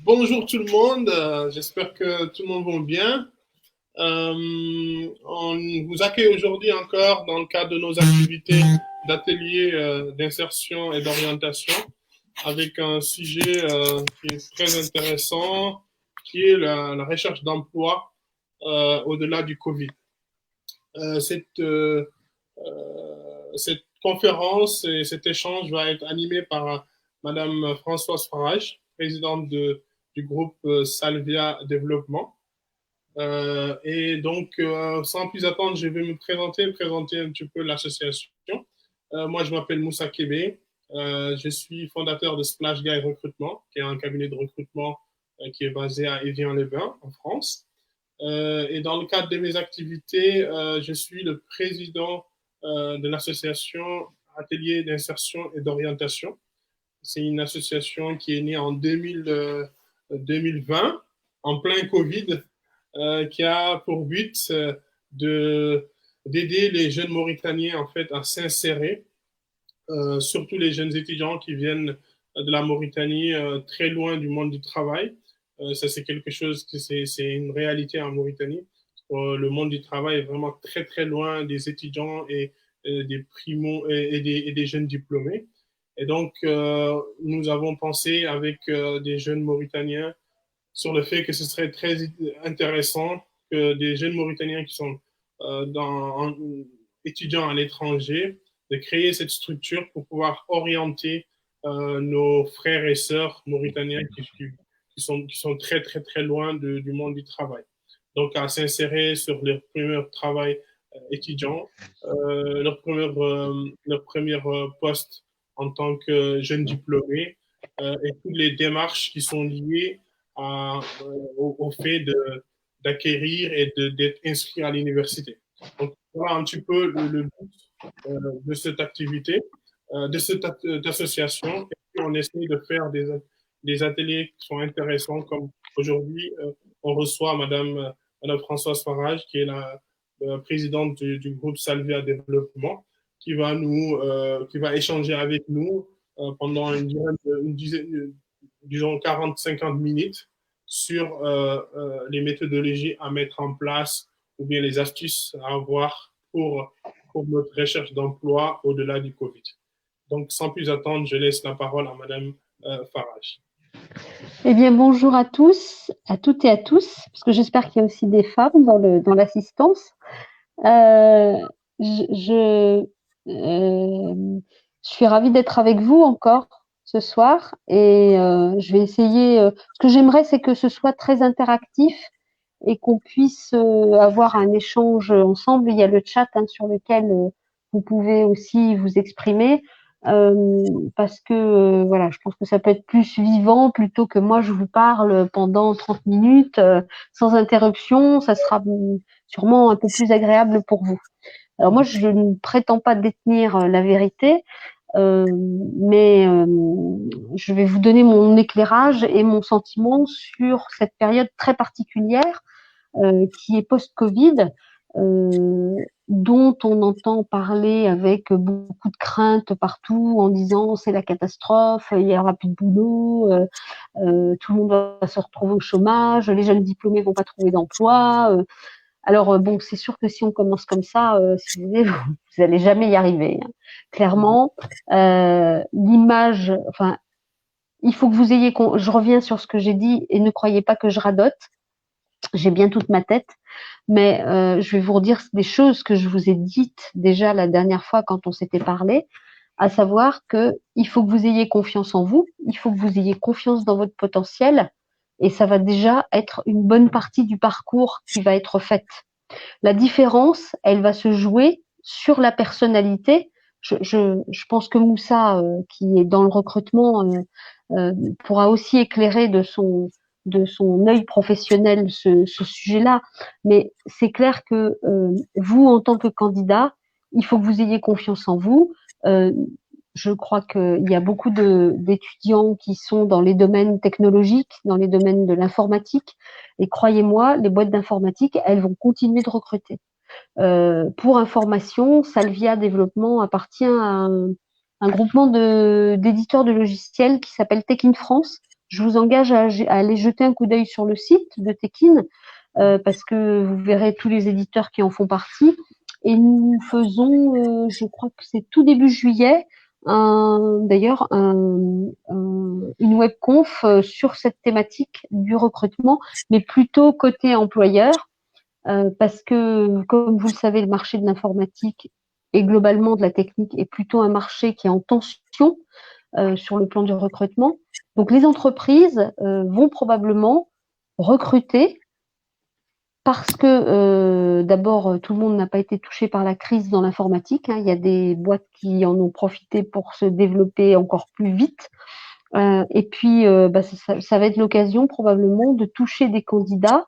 Bonjour tout le monde, j'espère que tout le monde va bien. On vous accueille aujourd'hui encore dans le cadre de nos activités d'atelier d'insertion et d'orientation avec un sujet qui est très intéressant, qui est la recherche d'emploi au-delà du Covid. Euh, cette, euh, cette conférence et cet échange va être animé par Madame Françoise Farage, présidente du groupe Salvia Développement. Et donc, sans plus attendre, je vais me présenter un petit peu l'association. Moi, je m'appelle Moussa Kébé. Je suis fondateur de Splash Guy Recrutement, qui est un cabinet de recrutement qui est basé à Évian-les-Bains, en France. Et dans le cadre de mes activités, je suis le président de l'association Atelier d'insertion et d'orientation. C'est une association qui est née en 2020, en plein Covid, qui a pour but de d'aider les jeunes Mauritaniens en fait à s'insérer, surtout les jeunes étudiants qui viennent de la Mauritanie, très loin du monde du travail. Ça, c'est quelque chose que c'est une réalité en Mauritanie. Le monde du travail est vraiment très, très loin des étudiants et des primos et des jeunes diplômés. Et donc, nous avons pensé avec des jeunes Mauritaniens sur le fait que ce serait très intéressant que des jeunes Mauritaniens qui sont étudiants à l'étranger, de créer cette structure pour pouvoir orienter nos frères et sœurs mauritaniens qui sont très, très, très loin du monde du travail. Donc, à s'insérer sur leur premier travail étudiant, leur premier poste en tant que jeune diplômé et toutes les démarches qui sont liées au fait d'acquérir et d'être inscrit à l'université. Donc, voilà un petit peu le but de cette activité, de cette association. Et puis, on essaie de faire des ateliers qui sont intéressants, comme aujourd'hui, on reçoit Madame Françoise Farage, qui est la présidente du groupe Salvia Développement, qui va échanger avec nous pendant une dizaine, disons 40-50 minutes sur les méthodologies à mettre en place ou bien les astuces à avoir pour notre recherche d'emploi au-delà du Covid. Donc, sans plus attendre, je laisse la parole à Madame Farage. Eh bien, bonjour à tous, à toutes et à tous, parce que j'espère qu'il y a aussi des femmes dans l'assistance. Je suis ravie d'être avec vous encore ce soir et je vais essayer. Ce que j'aimerais, c'est que ce soit très interactif et qu'on puisse avoir un échange ensemble. Il y a le chat sur lequel vous pouvez aussi vous exprimer. Parce que voilà, je pense que ça peut être plus vivant plutôt que moi je vous parle pendant 30 minutes sans interruption. Ça sera sûrement un peu plus agréable pour vous. Alors moi, je ne prétends pas détenir la vérité, mais je vais vous donner mon éclairage et mon sentiment sur cette période très particulière qui est post-Covid, dont on entend parler avec beaucoup de crainte partout en disant c'est la catastrophe, il n'y aura plus de boulot, tout le monde va se retrouver au chômage, les jeunes diplômés vont pas trouver d'emploi. Alors bon, c'est sûr que si on commence comme ça, si vous voulez, vous n'allez jamais y arriver. Hein. Clairement, l'image, enfin, il faut que vous ayez. Je reviens sur ce que j'ai dit et ne croyez pas que je radote. J'ai bien toute ma tête, mais je vais vous redire des choses que je vous ai dites déjà la dernière fois quand on s'était parlé, à savoir que il faut que vous ayez confiance en vous, il faut que vous ayez confiance dans votre potentiel, et ça va déjà être une bonne partie du parcours qui va être faite. La différence, elle va se jouer sur la personnalité. Je pense que Moussa, qui est dans le recrutement, pourra aussi éclairer de son œil professionnel ce sujet-là. Mais c'est clair que vous, en tant que candidat, il faut que vous ayez confiance en vous. Je crois qu'il y a beaucoup d'étudiants qui sont dans les domaines technologiques, dans les domaines de l'informatique. Et croyez-moi, les boîtes d'informatique, elles vont continuer de recruter. Pour information, Salvia Développement appartient à un groupement d'éditeurs de logiciels qui s'appelle Tech in France. je vous engage à aller jeter un coup d'œil sur le site de Tekin, parce que vous verrez tous les éditeurs qui en font partie. Et nous faisons, je crois que c'est tout début juillet, d'ailleurs une webconf sur cette thématique du recrutement, mais plutôt côté employeur, parce que, comme vous le savez, le marché de l'informatique et globalement de la technique est plutôt un marché qui est en tension sur le plan du recrutement. Donc les entreprises vont probablement recruter parce que d'abord, tout le monde n'a pas été touché par la crise dans l'informatique, hein. Il y a des boîtes qui en ont profité pour se développer encore plus vite. Et puis, ça va être l'occasion probablement de toucher des candidats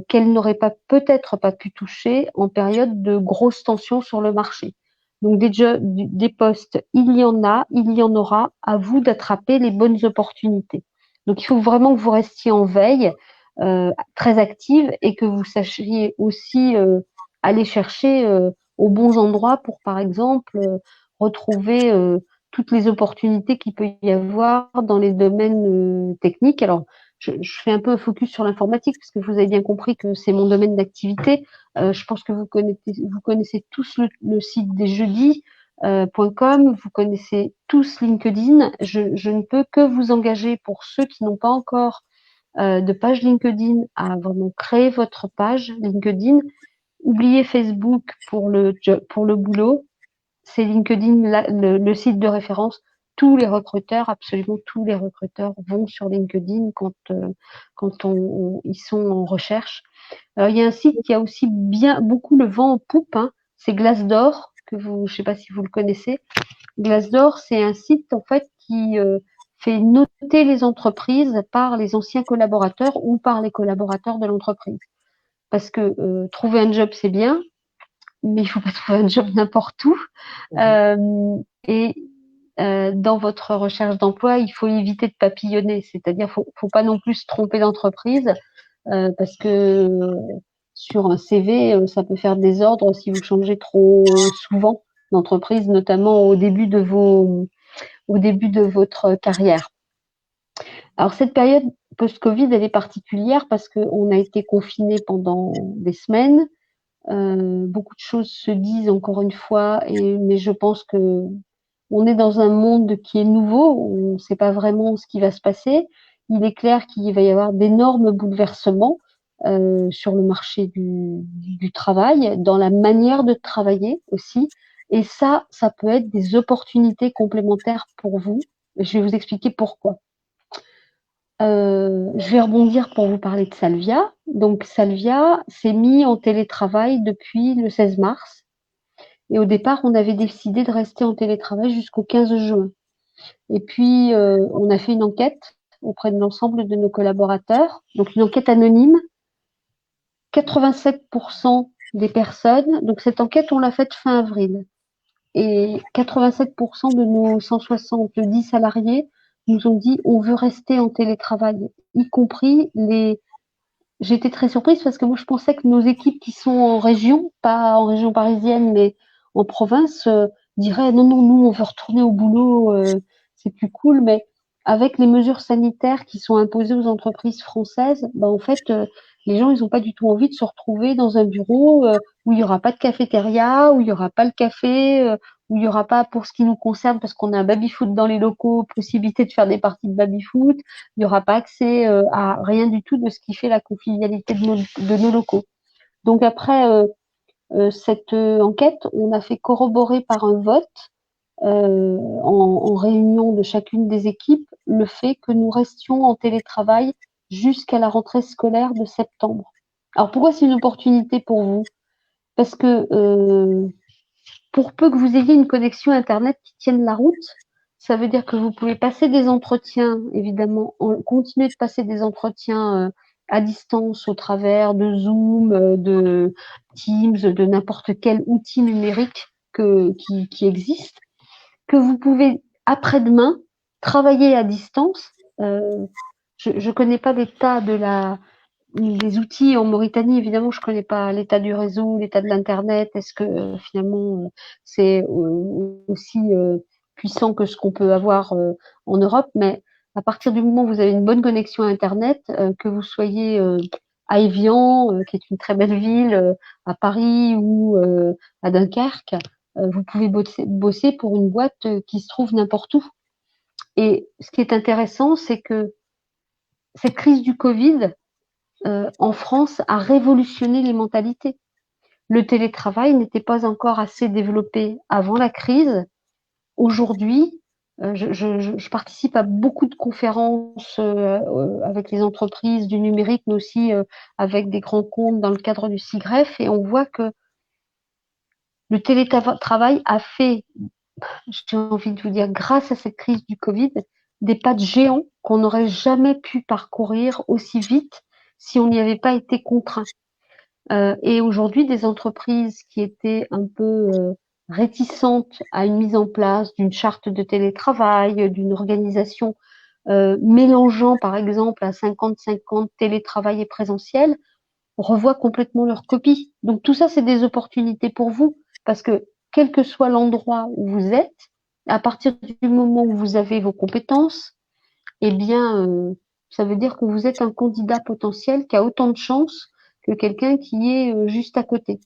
qu'elles n'auraient peut-être pas pu toucher en période de grosse tension sur le marché. Donc des postes, il y en a, il y en aura. À vous d'attraper les bonnes opportunités. Donc il faut vraiment que vous restiez en veille, très active, et que vous sachiez aussi aller chercher aux bons endroits pour, par exemple, retrouver toutes les opportunités qu'il peut y avoir dans les domaines techniques. Alors, je fais un peu un focus sur l'informatique parce que vous avez bien compris que c'est mon domaine d'activité. Je pense que vous connaissez tous le site des jeudis.com, vous connaissez tous LinkedIn. Je ne peux que vous engager, pour ceux qui n'ont pas encore de page LinkedIn, à vraiment créer votre page LinkedIn. Oubliez Facebook pour le boulot. C'est LinkedIn le site de référence. Tous les recruteurs, absolument tous les recruteurs, vont sur LinkedIn quand ils sont en recherche. Alors, il y a un site qui a aussi beaucoup le vent en poupe, hein, c'est Glassdoor, je sais pas si vous le connaissez. Glassdoor, c'est un site en fait qui fait noter les entreprises par les anciens collaborateurs ou par les collaborateurs de l'entreprise. Parce que trouver un job, c'est bien, mais il faut pas trouver un job n'importe où. Et dans votre recherche d'emploi, il faut éviter de papillonner, c'est-à-dire faut pas non plus se tromper d'entreprise, parce que sur un CV, ça peut faire désordre si vous changez trop souvent d'entreprise, notamment au début de votre carrière. Alors cette période post-Covid, elle est particulière parce qu'on a été confinés pendant des semaines. Beaucoup de choses se disent encore une fois, mais je pense que on est dans un monde qui est nouveau, on ne sait pas vraiment ce qui va se passer. Il est clair qu'il va y avoir d'énormes bouleversements sur le marché du travail, dans la manière de travailler aussi. Et ça peut être des opportunités complémentaires pour vous. Je vais vous expliquer pourquoi. Je vais rebondir pour vous parler de Salvia. Donc Salvia s'est mis en télétravail depuis le 16 mars. Et au départ, on avait décidé de rester en télétravail jusqu'au 15 juin. Et puis, on a fait une enquête auprès de l'ensemble de nos collaborateurs. Donc, une enquête anonyme. 87% des personnes, donc cette enquête, on l'a faite fin avril. Et 87% de nos 170 salariés nous ont dit on veut rester en télétravail, y compris les. J'étais très surprise parce que moi je pensais que nos équipes qui sont en région, pas en région parisienne, mais en province, diraient non, non, nous on veut retourner au boulot, c'est plus cool. Mais avec les mesures sanitaires qui sont imposées aux entreprises françaises, en fait, les gens ils n'ont pas du tout envie de se retrouver dans un bureau où il n'y aura pas de cafétéria, où il n'y aura pas le café, où il n'y aura pas, pour ce qui nous concerne, parce qu'on a un baby-foot dans les locaux, possibilité de faire des parties de baby-foot. Il n'y aura pas accès à rien du tout de ce qui fait la convivialité de nos locaux. Donc après cette enquête, on a fait corroborer par un vote en réunion de chacune des équipes le fait que nous restions en télétravail jusqu'à la rentrée scolaire de septembre. Alors pourquoi c'est une opportunité pour vous? Parce que pour peu que vous ayez une connexion Internet qui tienne la route, ça veut dire que vous pouvez passer des entretiens, évidemment, continuer de passer des entretiens à distance au travers de Zoom, de Teams, de n'importe quel outil numérique qui existe, que vous pouvez après-demain travailler à distance. Je ne connais pas l'état des outils en Mauritanie, évidemment, je connais pas l'état du réseau, l'état de l'internet. Est-ce que finalement c'est aussi puissant que ce qu'on peut avoir en Europe? Mais À partir du moment où vous avez une bonne connexion à Internet, que vous soyez à Évian, qui est une très belle ville, à Paris ou à Dunkerque, vous pouvez bosser pour une boîte qui se trouve n'importe où. Et ce qui est intéressant, c'est que cette crise du Covid, en France, a révolutionné les mentalités. Le télétravail n'était pas encore assez développé avant la crise. Aujourd'hui, je participe à beaucoup de conférences avec les entreprises du numérique, mais aussi avec des grands comptes dans le cadre du SIGREF, et on voit que le télétravail a fait, j'ai envie de vous dire, grâce à cette crise du Covid, des pas de géants qu'on n'aurait jamais pu parcourir aussi vite si on n'y avait pas été contraint. Et aujourd'hui, des entreprises qui étaient un peu réticentes à une mise en place d'une charte de télétravail, d'une organisation mélangeant par exemple à 50-50 télétravail et présentiel, revoient complètement leur copie. Donc tout ça, c'est des opportunités pour vous, parce que quel que soit l'endroit où vous êtes, à partir du moment où vous avez vos compétences, eh bien, ça veut dire que vous êtes un candidat potentiel qui a autant de chances que quelqu'un qui est juste à côté.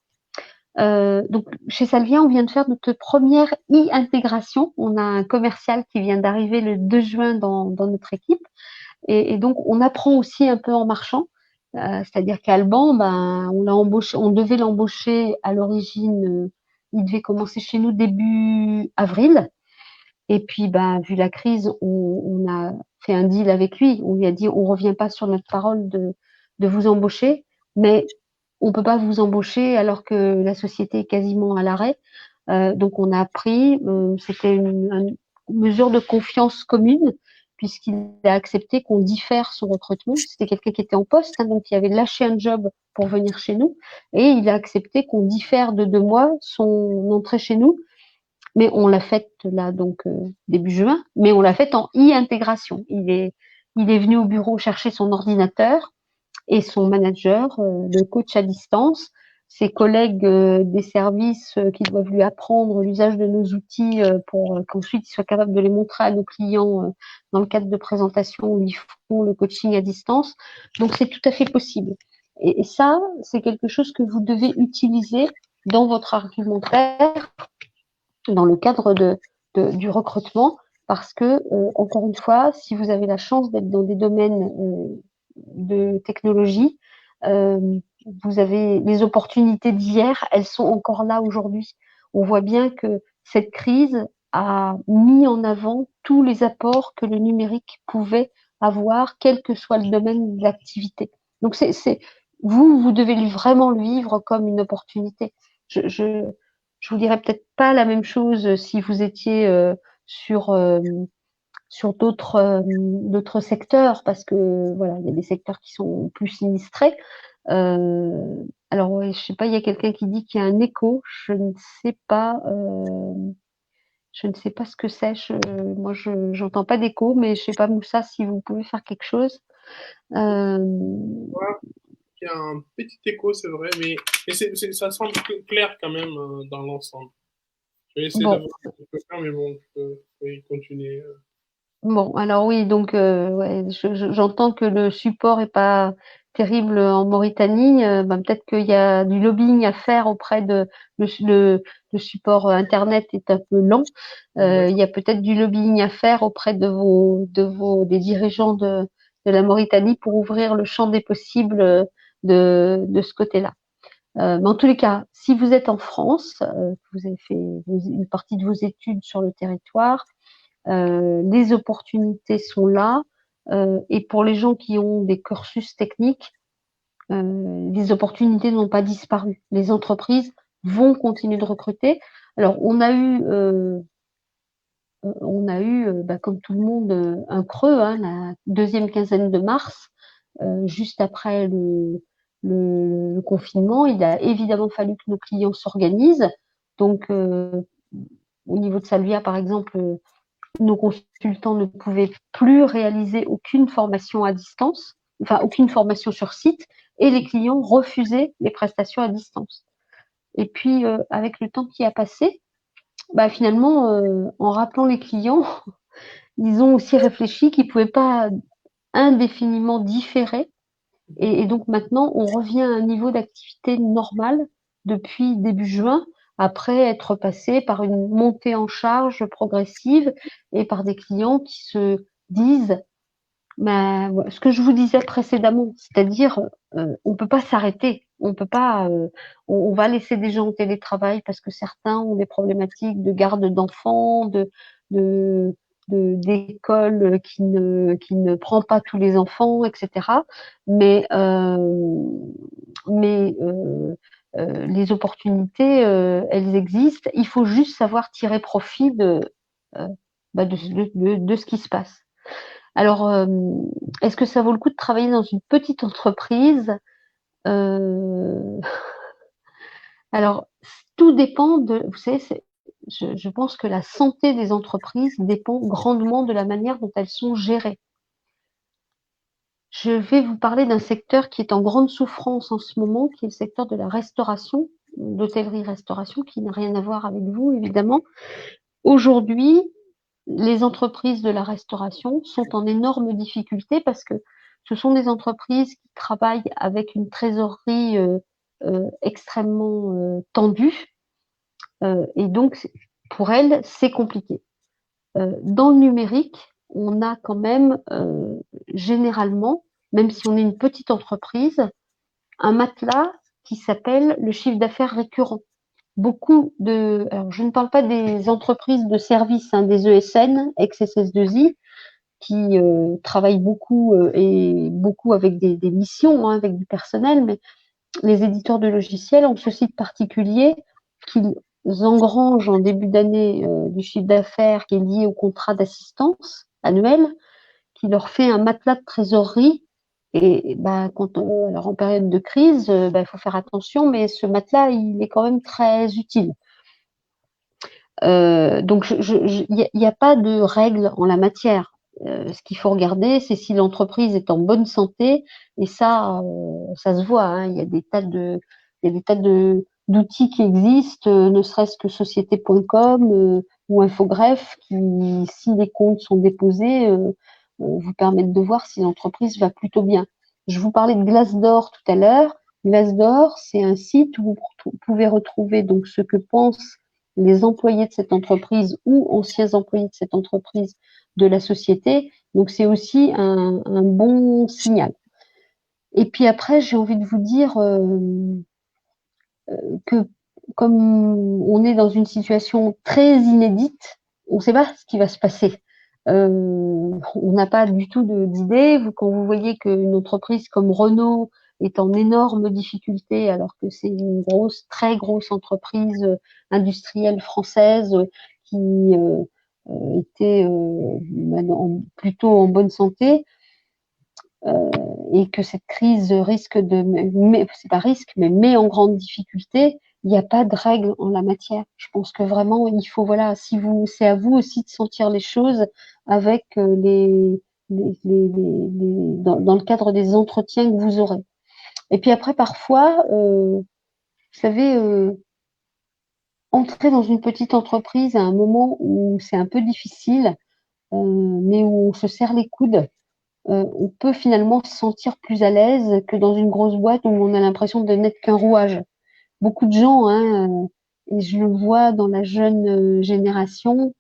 Donc, chez Salvia, on vient de faire notre première e-intégration. On a un commercial qui vient d'arriver le 2 juin dans notre équipe. Et donc, on apprend aussi un peu en marchant. C'est-à-dire qu'Alban, ben, on l'a embauché, on devait l'embaucher à l'origine, il devait commencer chez nous début avril. Et puis, ben, vu la crise, on a fait un deal avec lui. On lui a dit, on revient pas sur notre parole de vous embaucher, mais on peut pas vous embaucher alors que la société est quasiment à l'arrêt. Donc, on a pris, c'était une mesure de confiance commune, puisqu'il a accepté qu'on diffère son recrutement. C'était quelqu'un qui était en poste, hein, donc il avait lâché un job pour venir chez nous, et il a accepté qu'on diffère de 2 mois son entrée chez nous. Mais on l'a faite là, donc début juin, mais on l'a faite en e-intégration. Il est venu au bureau chercher son ordinateur et son manager, le coach à distance, ses collègues des services qui doivent lui apprendre l'usage de nos outils pour qu'ensuite il soit capable de les montrer à nos clients dans le cadre de présentation où ils font le coaching à distance. Donc c'est tout à fait possible. Et ça, c'est quelque chose que vous devez utiliser dans votre argumentaire dans le cadre du recrutement, parce que, encore une fois, si vous avez la chance d'être dans des domaines de technologie, vous avez les opportunités d'hier, elles sont encore là aujourd'hui. On voit bien que cette crise a mis en avant tous les apports que le numérique pouvait avoir, quel que soit le domaine de l'activité. Donc vous devez vraiment le vivre comme une opportunité. Je vous dirais peut-être pas la même chose si vous étiez sur sur d'autres secteurs, parce que voilà, il y a des secteurs qui sont plus sinistrés. Alors ouais, je sais pas, il y a quelqu'un qui dit qu'il y a un écho. Je ne sais pas ce que c'est. Moi, je j'entends pas d'écho, mais je sais pas, Moussa, si vous pouvez faire quelque chose. Euh, Il y a un petit écho, c'est vrai, mais ça semble clair quand même dans l'ensemble. Je vais essayer de bon, voir ce que je peux faire, mais bon, je peux continuer. Bon, alors oui, donc ouais, j'entends que le support est pas terrible en Mauritanie. Ben, peut-être qu'il y a du lobbying à faire auprès de le support Internet est un peu lent. Il y a peut-être du lobbying à faire auprès des dirigeants de la Mauritanie pour ouvrir le champ des possibles de ce côté-là. Mais en tous les cas, si vous êtes en France, que vous avez fait une partie de vos études sur le territoire, les opportunités sont là. Et pour les gens qui ont des cursus techniques, les opportunités n'ont pas disparu. Les entreprises vont continuer de recruter. Alors, on a eu, bah, comme tout le monde, un creux, hein, la deuxième quinzaine de mars, juste après le confinement. Il a évidemment fallu que nos clients s'organisent. Donc, au niveau de Salvia, par exemple, nos consultants ne pouvaient plus réaliser aucune formation à distance, enfin aucune formation sur site, et les clients refusaient les prestations à distance. Et puis, avec le temps qui a passé, bah, finalement, en rappelant les clients, ils ont aussi réfléchi qu'ils pouvaient pas indéfiniment différer. Et donc maintenant, on revient à un niveau d'activité normal depuis début juin, après être passé par une montée en charge progressive et par des clients qui se disent, bah, ce que je vous disais précédemment, c'est-à-dire, on peut pas s'arrêter, on peut pas, on va laisser des gens en télétravail parce que certains ont des problématiques de garde d'enfants, de, d'école qui ne prend pas tous les enfants, etc. Mais, les opportunités, elles existent. Il faut juste savoir tirer profit euh, de ce qui se passe. Alors, est-ce que ça vaut le coup de travailler dans une petite entreprise? Euh, Alors, tout dépend de, vous savez, je pense que la santé des entreprises dépend grandement de la manière dont elles sont gérées. Je vais vous parler d'un secteur qui est en grande souffrance en ce moment, qui est le secteur de la restauration, d'hôtellerie-restauration, qui n'a rien à voir avec vous, évidemment. Aujourd'hui, les entreprises de la restauration sont en énorme difficulté parce que ce sont des entreprises qui travaillent avec une trésorerie extrêmement tendue et donc pour elles, c'est compliqué. Dans le numérique, on a quand même généralement, même si on est une petite entreprise, un matelas qui s'appelle le chiffre d'affaires récurrent. Alors je ne parle pas des entreprises de services, hein, des ESN, ex-SS2I, qui travaillent beaucoup et beaucoup avec des missions, hein, avec du personnel, mais les éditeurs de logiciels ont ce site particulier qu'ils engrangent en début d'année du chiffre d'affaires qui est lié au contrat d'assistance annuel, qui leur fait un matelas de trésorerie. Et bah, alors en période de crise, bah, il faut faire attention, mais ce matelas, il est quand même très utile. Donc, il n'y a pas de règle en la matière. Ce qu'il faut regarder, c'est si l'entreprise est en bonne santé, et ça se voit. Hein, il y a des tas d'outils qui existent, ne serait-ce que société.com ou Infogreffe, qui, si les comptes sont déposés, vous permettent de voir si l'entreprise va plutôt bien. Je vous parlais de Glassdoor tout à l'heure. Glassdoor, c'est un site où vous pouvez retrouver donc ce que pensent les employés de cette entreprise ou anciens employés de cette entreprise de la société. Donc, c'est aussi un bon signal. Et puis après, j'ai envie de vous dire que comme on est dans une situation très inédite, on ne sait pas ce qui va se passer. On n'a pas du tout d'idée. Quand vous voyez qu'une entreprise comme Renault est en énorme difficulté, alors que c'est une grosse, très grosse entreprise industrielle française qui était plutôt en bonne santé, et que cette crise risque c'est pas risque, mais met en grande difficulté, il n'y a pas de règle en la matière. Je pense que vraiment, il faut, voilà, c'est à vous aussi de sentir les choses avec dans le cadre des entretiens que vous aurez. Et puis après, parfois, vous savez, entrer dans une petite entreprise à un moment où c'est un peu difficile, mais où on se serre les coudes, on peut finalement se sentir plus à l'aise que dans une grosse boîte où on a l'impression de n'être qu'un rouage. Beaucoup de gens, hein, et je le vois dans la jeune génération,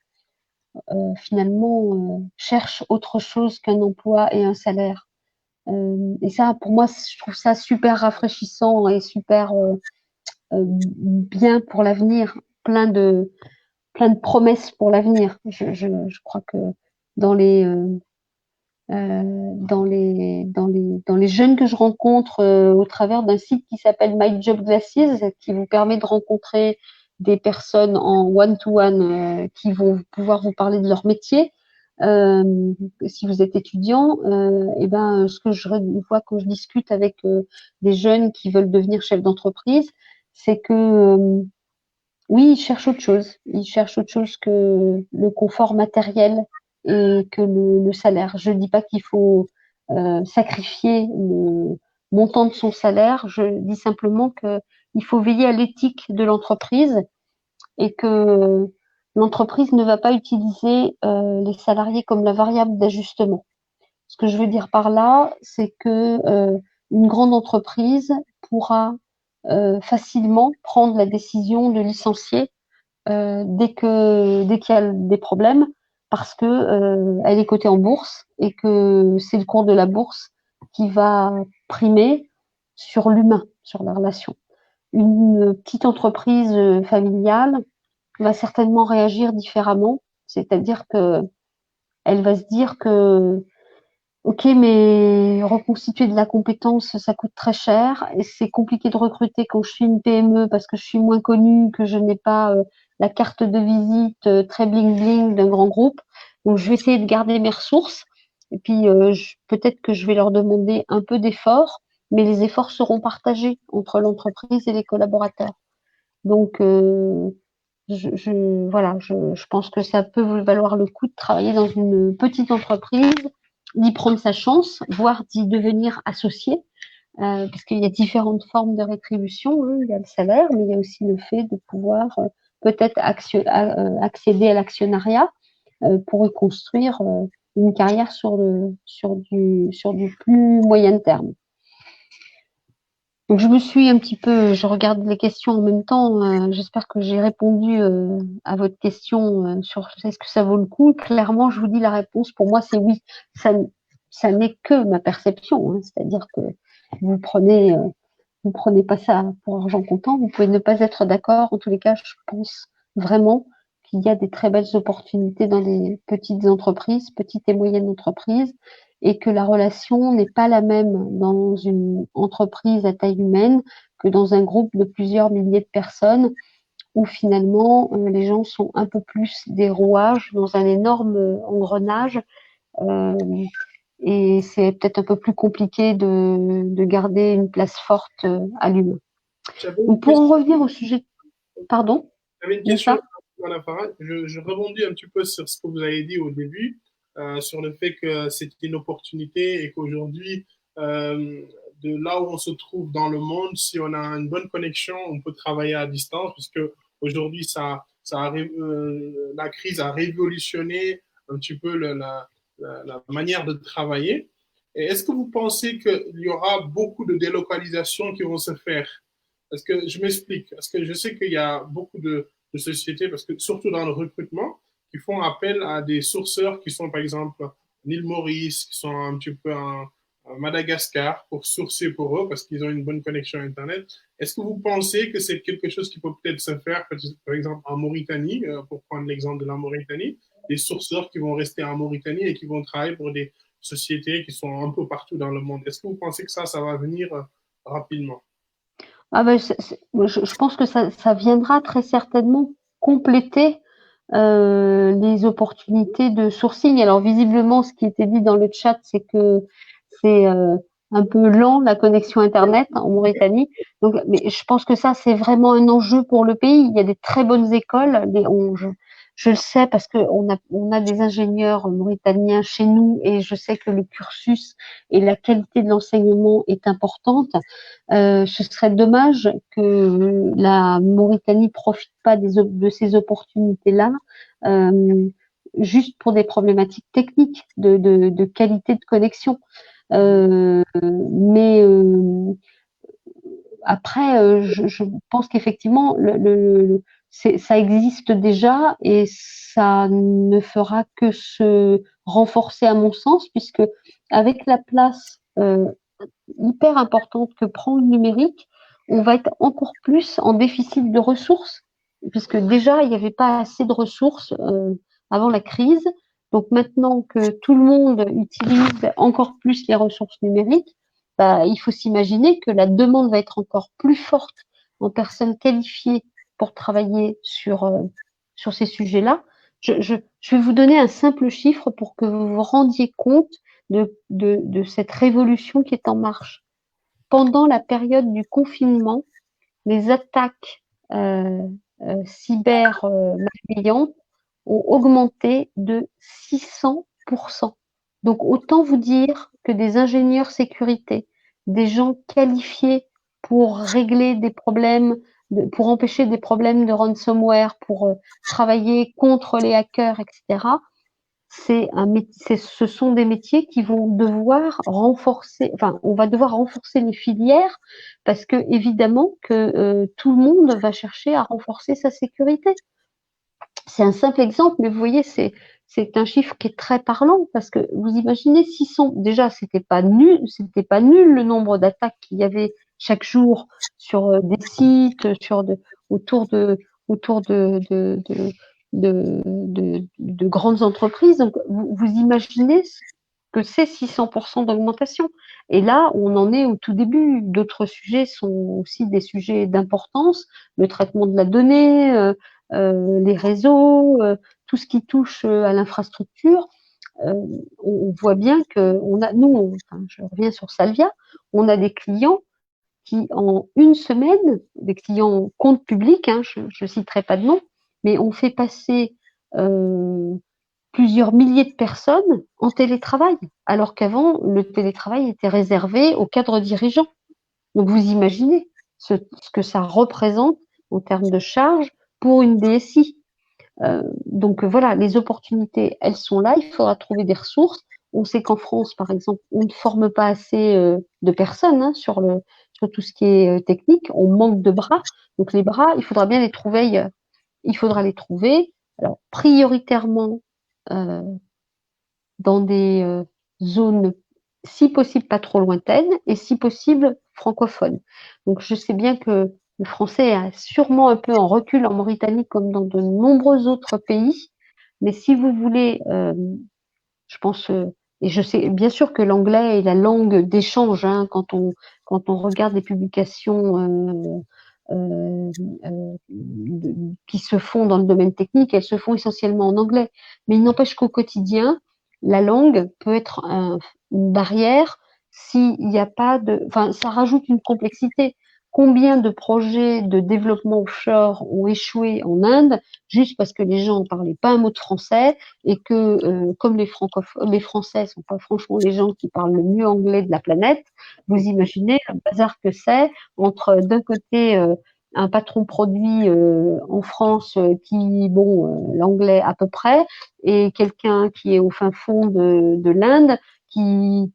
finalement cherchent autre chose qu'un emploi et un salaire. Et ça, pour moi, je trouve ça super rafraîchissant et super bien pour l'avenir, plein de plein de promesses pour l'avenir. Je crois que dans les dans les jeunes que je rencontre au travers d'un site qui s'appelle My Job Glasses, qui vous permet de rencontrer des personnes en one-to-one qui vont pouvoir vous parler de leur métier. Si vous êtes étudiant, et ben ce que je vois quand je discute avec des jeunes qui veulent devenir chefs d'entreprise, c'est que oui, ils cherchent autre chose. Ils cherchent autre chose que le confort matériel et que le salaire. Je ne dis pas qu'il faut sacrifier le montant de son salaire. Je dis simplement qu'il faut veiller à l'éthique de l'entreprise et que l'entreprise ne va pas utiliser les salariés comme la variable d'ajustement. Ce que je veux dire par là, c'est que une grande entreprise pourra facilement prendre la décision de licencier dès qu'il y a des problèmes, parce que elle est cotée en bourse et que c'est le cours de la bourse qui va primer sur l'humain, sur la relation. Une petite entreprise familiale va certainement réagir différemment, c'est-à-dire que elle va se dire que ok, mais reconstituer de la compétence, ça coûte très cher et c'est compliqué de recruter quand je suis une PME parce que je suis moins connue, que je n'ai pas la carte de visite très bling bling d'un grand groupe. Donc je vais essayer de garder mes ressources et puis peut-être que je vais leur demander un peu d'efforts, mais les efforts seront partagés entre l'entreprise et les collaborateurs. Donc voilà, je pense que ça peut valoir le coup de travailler dans une petite entreprise, d'y prendre sa chance, voire d'y devenir associé, parce qu'il y a différentes formes de rétribution. Hein. Il y a le salaire, mais il y a aussi le fait de pouvoir peut-être accéder à l'actionnariat pour y construire une carrière sur du plus moyen terme. Donc je me suis un petit peu, je regarde les questions en même temps. J'espère que j'ai répondu à votre question sur est-ce que ça vaut le coup. Clairement, je vous dis la réponse. Pour moi, c'est oui. Ça n'est que ma perception. Hein. C'est-à-dire que vous prenez, vous prenez pas ça pour argent comptant. Vous pouvez ne pas être d'accord. En tous les cas, je pense vraiment qu'il y a des très belles opportunités dans les petites entreprises, petites et moyennes entreprises, et que la relation n'est pas la même dans une entreprise à taille humaine que dans un groupe de plusieurs milliers de personnes où finalement les gens sont un peu plus des rouages dans un énorme engrenage euh, et c'est peut-être un peu plus compliqué de garder une place forte à l'humain. J'avais une Donc pour en question. revenir au sujet, pardon, J'avais une question, Moussa. Madame Farah. Je rebondis un petit peu sur ce que vous avez dit au début, sur le fait que c'était une opportunité et qu'aujourd'hui, euh, de là où on se trouve dans le monde, si on a une bonne connexion, on peut travailler à distance, puisque aujourd'hui, la crise a révolutionné un petit peu la manière de travailler. Et est-ce que vous pensez qu'il y aura beaucoup de délocalisations qui vont se faire? Parce que je m'explique. Parce que je sais qu'il y a beaucoup de sociétés, parce que surtout dans le recrutement, qui font appel à des sourceurs qui sont par exemple en île Maurice, qui sont un petit peu en Madagascar pour sourcer pour eux parce qu'ils ont une bonne connexion Internet. Est-ce que vous pensez que c'est quelque chose qui peut peut-être se faire, par exemple en Mauritanie, pour prendre l'exemple de la Mauritanie, des sourceurs qui vont rester en Mauritanie et qui vont travailler pour des sociétés qui sont un peu partout dans le monde. Est-ce que vous pensez que ça va venir rapidement? Ah ben, je pense que ça viendra très certainement compléter les opportunités de sourcing. Alors visiblement, ce qui était dit dans le chat, c'est que c'est un peu lent la connexion Internet en Mauritanie. Donc, mais je pense que ça, c'est vraiment un enjeu pour le pays. Il y a des très bonnes écoles. Je le sais parce que on a des ingénieurs mauritaniens chez nous et je sais que le cursus et la qualité de l'enseignement est importante. Ce serait dommage que la Mauritanie profite pas de ces opportunités-là, euh, juste pour des problématiques techniques de qualité de connexion. Mais après, je pense qu'effectivement, ça existe déjà et ça ne fera que se renforcer à mon sens, puisque avec la place hyper importante que prend le numérique, on va être encore plus en déficit de ressources, puisque déjà, il n'y avait pas assez de ressources avant la crise. Donc maintenant que tout le monde utilise encore plus les ressources numériques, bah, il faut s'imaginer que la demande va être encore plus forte en personnes qualifiées pour travailler sur ces sujets-là. Je vais vous donner un simple chiffre pour que vous vous rendiez compte de cette révolution qui est en marche. Pendant la période du confinement, les attaques cyber malveillantes ont augmenté de 600%. Donc autant vous dire que des ingénieurs sécurité, des gens qualifiés pour régler des problèmes pour empêcher des problèmes de ransomware, pour travailler contre les hackers, etc. Ce sont des métiers qui vont devoir renforcer, enfin, on va devoir renforcer les filières parce que évidemment que tout le monde va chercher à renforcer sa sécurité. C'est un simple exemple, mais vous voyez, c'est un chiffre qui est très parlant parce que vous imaginez 600, déjà c'était pas nul le nombre d'attaques qu'il y avait chaque jour sur des sites, autour de autour de grandes entreprises. Donc vous imaginez ce que c'est 600% d'augmentation. Et là, on en est au tout début. D'autres sujets sont aussi des sujets d'importance, le traitement de la donnée, les réseaux, tout ce qui touche à l'infrastructure. On voit bien que enfin, je reviens sur Salvia, on a des clients qui en une semaine, des clients compte public, hein, je ne citerai pas de nom, mais on fait passer plusieurs milliers de personnes en télétravail, alors qu'avant, le télétravail était réservé aux cadres dirigeants. Donc vous imaginez ce que ça représente en termes de charges pour une DSI. Donc voilà, les opportunités, elles sont là. Il faudra trouver des ressources. On sait qu'en France, par exemple, on ne forme pas assez de personnes sur tout ce qui est technique. On manque de bras. Donc les bras, il faudra bien les trouver ailleurs. Il faudra les trouver. Alors prioritairement euh, dans des zones, si possible pas trop lointaines et si possible francophones. Donc je sais bien que le français est sûrement un peu en recul en Mauritanie comme dans de nombreux autres pays, mais si vous voulez, je pense, et je sais bien sûr que l'anglais est la langue d'échange quand on regarde les publications euh, qui se font dans le domaine technique, elles se font essentiellement en anglais. Mais il n'empêche qu'au quotidien, la langue peut être une barrière s'il n'y a pas de, enfin, ça rajoute une complexité. Combien de projets de développement offshore ont échoué en Inde juste parce que les gens ne parlaient pas un mot de français et que, comme les Français sont pas franchement les gens qui parlent le mieux anglais de la planète, vous imaginez le bazar que c'est entre d'un côté un patron produit en France qui, bon, l'anglais à peu près, et quelqu'un qui est au fin fond de l'Inde qui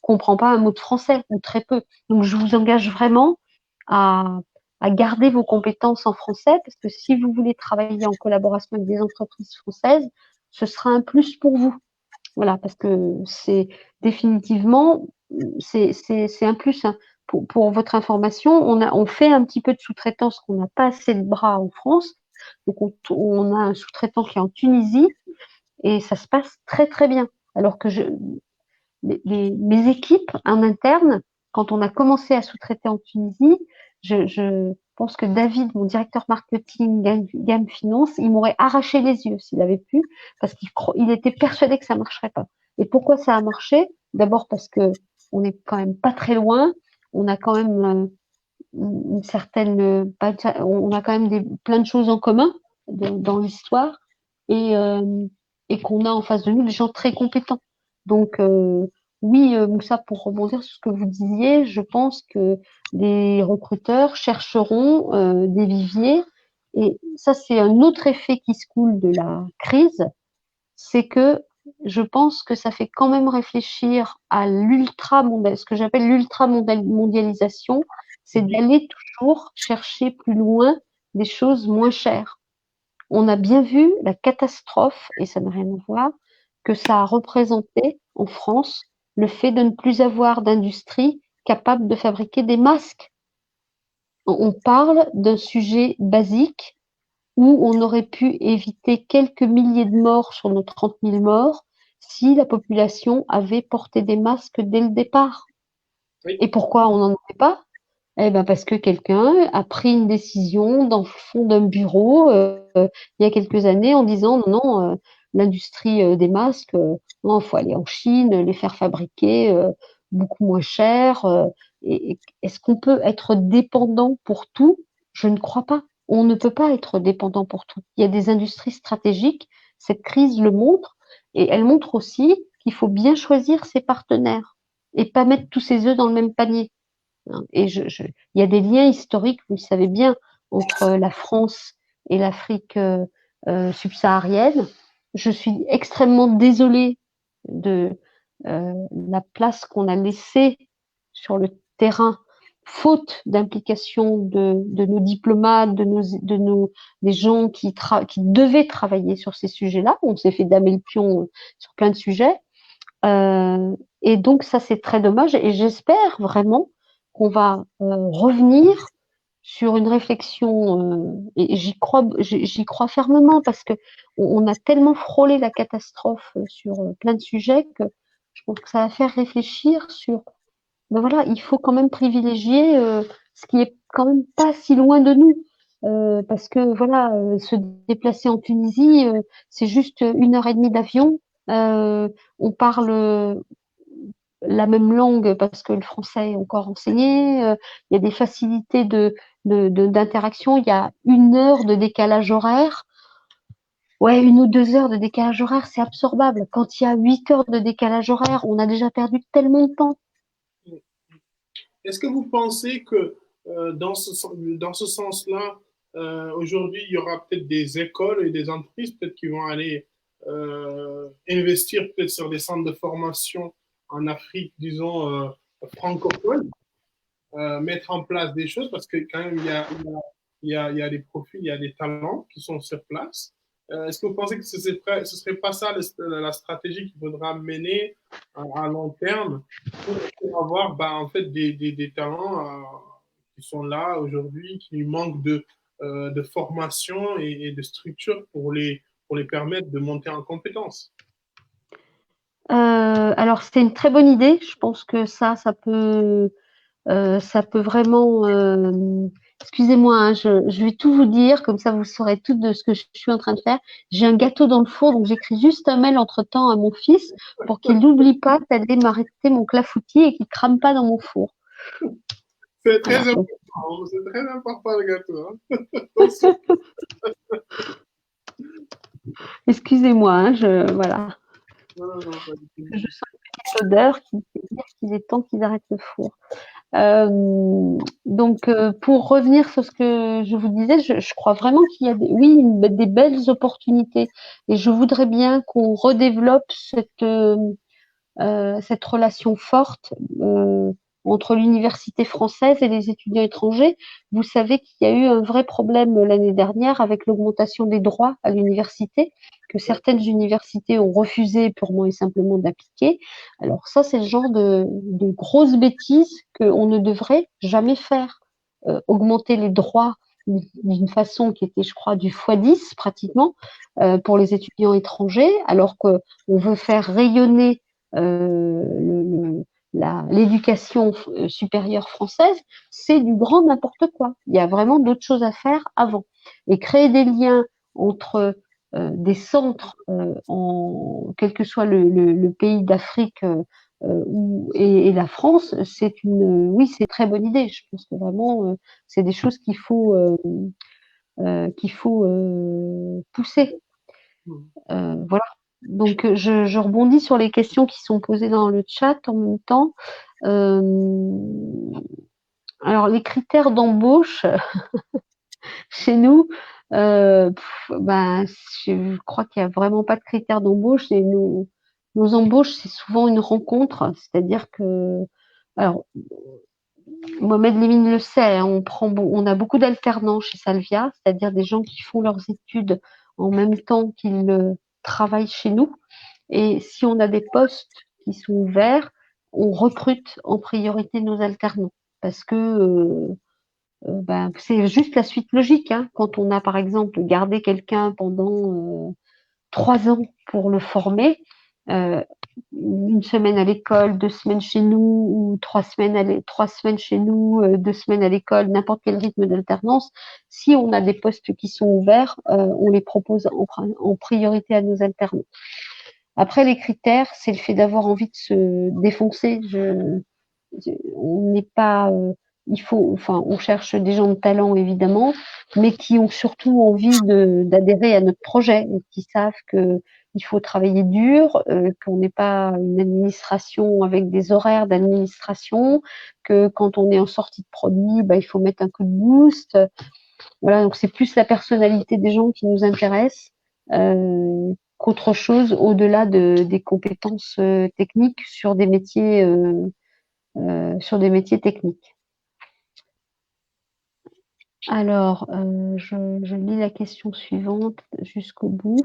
comprend pas un mot de français ou très peu. Donc je vous engage vraiment à garder vos compétences en français parce que si vous voulez travailler en collaboration avec des entreprises françaises, ce sera un plus pour vous. Voilà, parce que c'est définitivement, c'est un plus. Hein. Pour votre information, on fait un petit peu de sous-traitance, qu'on n'a pas assez de bras en France. Donc, on a un sous-traitant qui est en Tunisie et ça se passe très, très bien. Alors que mes équipes en interne, quand on a commencé à sous-traiter en Tunisie, je pense que David, mon directeur marketing, gamme finance, il m'aurait arraché les yeux s'il avait pu, parce qu'il était persuadé que ça marcherait pas. Et pourquoi ça a marché? D'abord parce que on est quand même pas très loin, on a quand même une certaine, on a quand même plein de choses en commun dans l'histoire et qu'on a en face de nous des gens très compétents. Donc oui, Moussa, pour rebondir sur ce que vous disiez, je pense que les recruteurs chercheront des viviers et ça c'est un autre effet qui se coule de la crise, c'est que je pense que ça fait quand même réfléchir à ce que j'appelle l'ultra-mondialisation, c'est d'aller toujours chercher plus loin des choses moins chères. On a bien vu la catastrophe, et ça n'a rien à voir, que ça a représenté en France le fait de ne plus avoir d'industrie capable de fabriquer des masques. On parle d'un sujet basique où on aurait pu éviter quelques milliers de morts sur nos 30 000 morts si la population avait porté des masques dès le départ. Oui. Et pourquoi on n'en avait pas? Eh ben parce que quelqu'un a pris une décision dans le fond d'un bureau il y a quelques années en disant non, non, l'industrie des masques, non, il faut aller en Chine, les faire fabriquer beaucoup moins cher. Est-ce qu'on peut être dépendant pour tout? Je ne crois pas. On ne peut pas être dépendant pour tout. Il y a des industries stratégiques, cette crise le montre, et elle montre aussi qu'il faut bien choisir ses partenaires et pas mettre tous ses œufs dans le même panier. hein. Et il y a des liens historiques, vous le savez bien, entre la France et l'Afrique subsaharienne. Je suis extrêmement désolée de la place qu'on a laissée sur le terrain, faute d'implication de nos diplomates, des gens qui devaient travailler sur ces sujets-là. On s'est fait damer le pion sur plein de sujets. Et donc ça, c'est très dommage. Et j'espère vraiment qu'on va revenir sur une réflexion, et j'y crois fermement parce que on a tellement frôlé la catastrophe sur plein de sujets que je pense que ça va faire réfléchir sur, ben voilà, il faut quand même privilégier ce qui est quand même pas si loin de nous. Parce que voilà, se déplacer en Tunisie, c'est juste 1 heure et demie d'avion. On parle la même langue parce que le français est encore enseigné. Il y a des facilités d'interaction. Il y a 1 heure de décalage horaire. Ouais, 1 ou 2 heures de décalage horaire, c'est absorbable. Quand il y a 8 heures de décalage horaire, on a déjà perdu tellement de temps. Est-ce que vous pensez que dans ce sens-là, aujourd'hui, il y aura peut-être des écoles et des entreprises peut-être qui vont aller investir peut-être sur des centres de formation en Afrique, disons, francophone, mettre en place des choses parce que quand même, il y a des profils, il y a des talents qui sont sur place. Est-ce que vous pensez que ce serait pas ça la stratégie qu'il faudra mener à long terme pour avoir en fait des talents qui sont là aujourd'hui, qui manquent de formation et de structure pour les permettre de monter en compétences? Alors c'est une très bonne idée. Je pense que ça peut vraiment. Excusez-moi, hein, je vais tout vous dire, comme ça vous saurez tout de ce que je suis en train de faire. J'ai un gâteau dans le four, donc j'écris juste un mail entre-temps à mon fils pour qu'il n'oublie pas d'aller m'arrêter mon clafoutis et qu'il ne crame pas dans mon four. C'est très Voilà, donc, important, c'est très important le gâteau. Hein. excusez-moi, hein, voilà. Non, non, non, pas du tout. Je sens une petite odeur qui fait dire qu'il est temps qu'ils arrêtent le four. Donc, pour revenir sur ce que je vous disais, je crois vraiment qu'il y a oui, des belles opportunités. Et je voudrais bien qu'on redéveloppe cette relation forte entre l'université française et les étudiants étrangers. Vous savez qu'il y a eu un vrai problème l'année dernière avec l'augmentation des droits à l'université, que certaines universités ont refusé purement et simplement d'appliquer. Alors ça, c'est le genre de grosses bêtises qu'on ne devrait jamais faire. Augmenter les droits d'une façon qui était, je crois, du x10 pratiquement pour les étudiants étrangers, alors qu'on veut faire rayonner l'éducation supérieure française, c'est du grand n'importe quoi. Il y a vraiment d'autres choses à faire avant. Et créer des liens entre des centres, quel que soit le pays d'Afrique et la France, oui, c'est une très bonne idée. Je pense que vraiment, c'est des choses qu'il faut pousser. Voilà. Donc, je rebondis sur les questions qui sont posées dans le chat en même temps. Alors, les critères d'embauche chez nous, je crois qu'il n'y a vraiment pas de critères d'embauche. Et nos embauches, c'est souvent une rencontre. C'est-à-dire que, alors, Mohamed Lemine le sait, hein, on a beaucoup d'alternants chez Salvia, c'est-à-dire des gens qui font leurs études en même temps qu'ils travaillent chez nous. Et si on a des postes qui sont ouverts, on recrute en priorité nos alternants parce que c'est juste la suite logique. Hein. Quand on a par exemple gardé quelqu'un pendant 3 ans pour le former, 1 semaine à l'école, 2 semaines chez nous, ou 3 semaines chez nous, 2 semaines à l'école, n'importe quel rythme d'alternance. Si on a des postes qui sont ouverts, on les propose en priorité à nos alternants. Après, les critères, c'est le fait d'avoir envie de se défoncer. On n'est pas, on cherche des gens de talent évidemment, mais qui ont surtout envie d'adhérer à notre projet et qui savent que il faut travailler dur, qu'on n'est pas une administration avec des horaires d'administration, que quand on est en sortie de produit, il faut mettre un coup de boost. Voilà, donc c'est plus la personnalité des gens qui nous intéresse qu'autre chose au-delà des compétences techniques sur des métiers techniques. Alors, je lis la question suivante jusqu'au bout.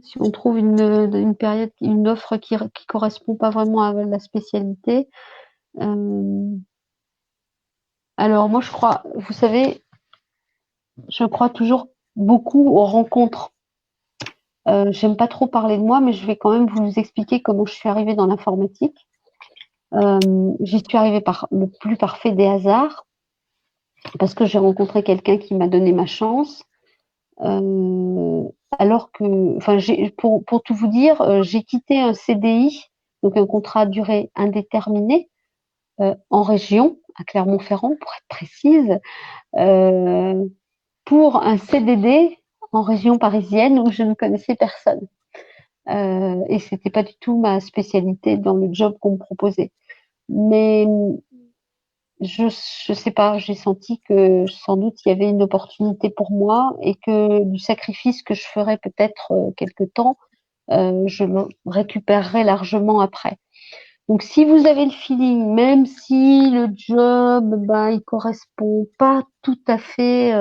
Si on trouve une période, une offre qui correspond pas vraiment à la spécialité. Alors moi, vous savez, je crois toujours beaucoup aux rencontres. J'aime pas trop parler de moi, mais je vais quand même vous expliquer comment je suis arrivée dans l'informatique. J'y suis arrivée par le plus parfait des hasards, parce que j'ai rencontré quelqu'un qui m'a donné ma chance. Alors que, enfin, pour tout vous dire, j'ai quitté un CDI, donc un contrat à durée indéterminée, en région, à Clermont-Ferrand, pour être précise, pour un CDD en région parisienne où je ne connaissais personne. Et c'était pas du tout ma spécialité dans le job qu'on me proposait. Mais je sais pas, j'ai senti que sans doute il y avait une opportunité pour moi et que du sacrifice que je ferais peut-être quelque temps, je le récupérerai largement après. Donc si vous avez le feeling, même si le job, il correspond pas tout à fait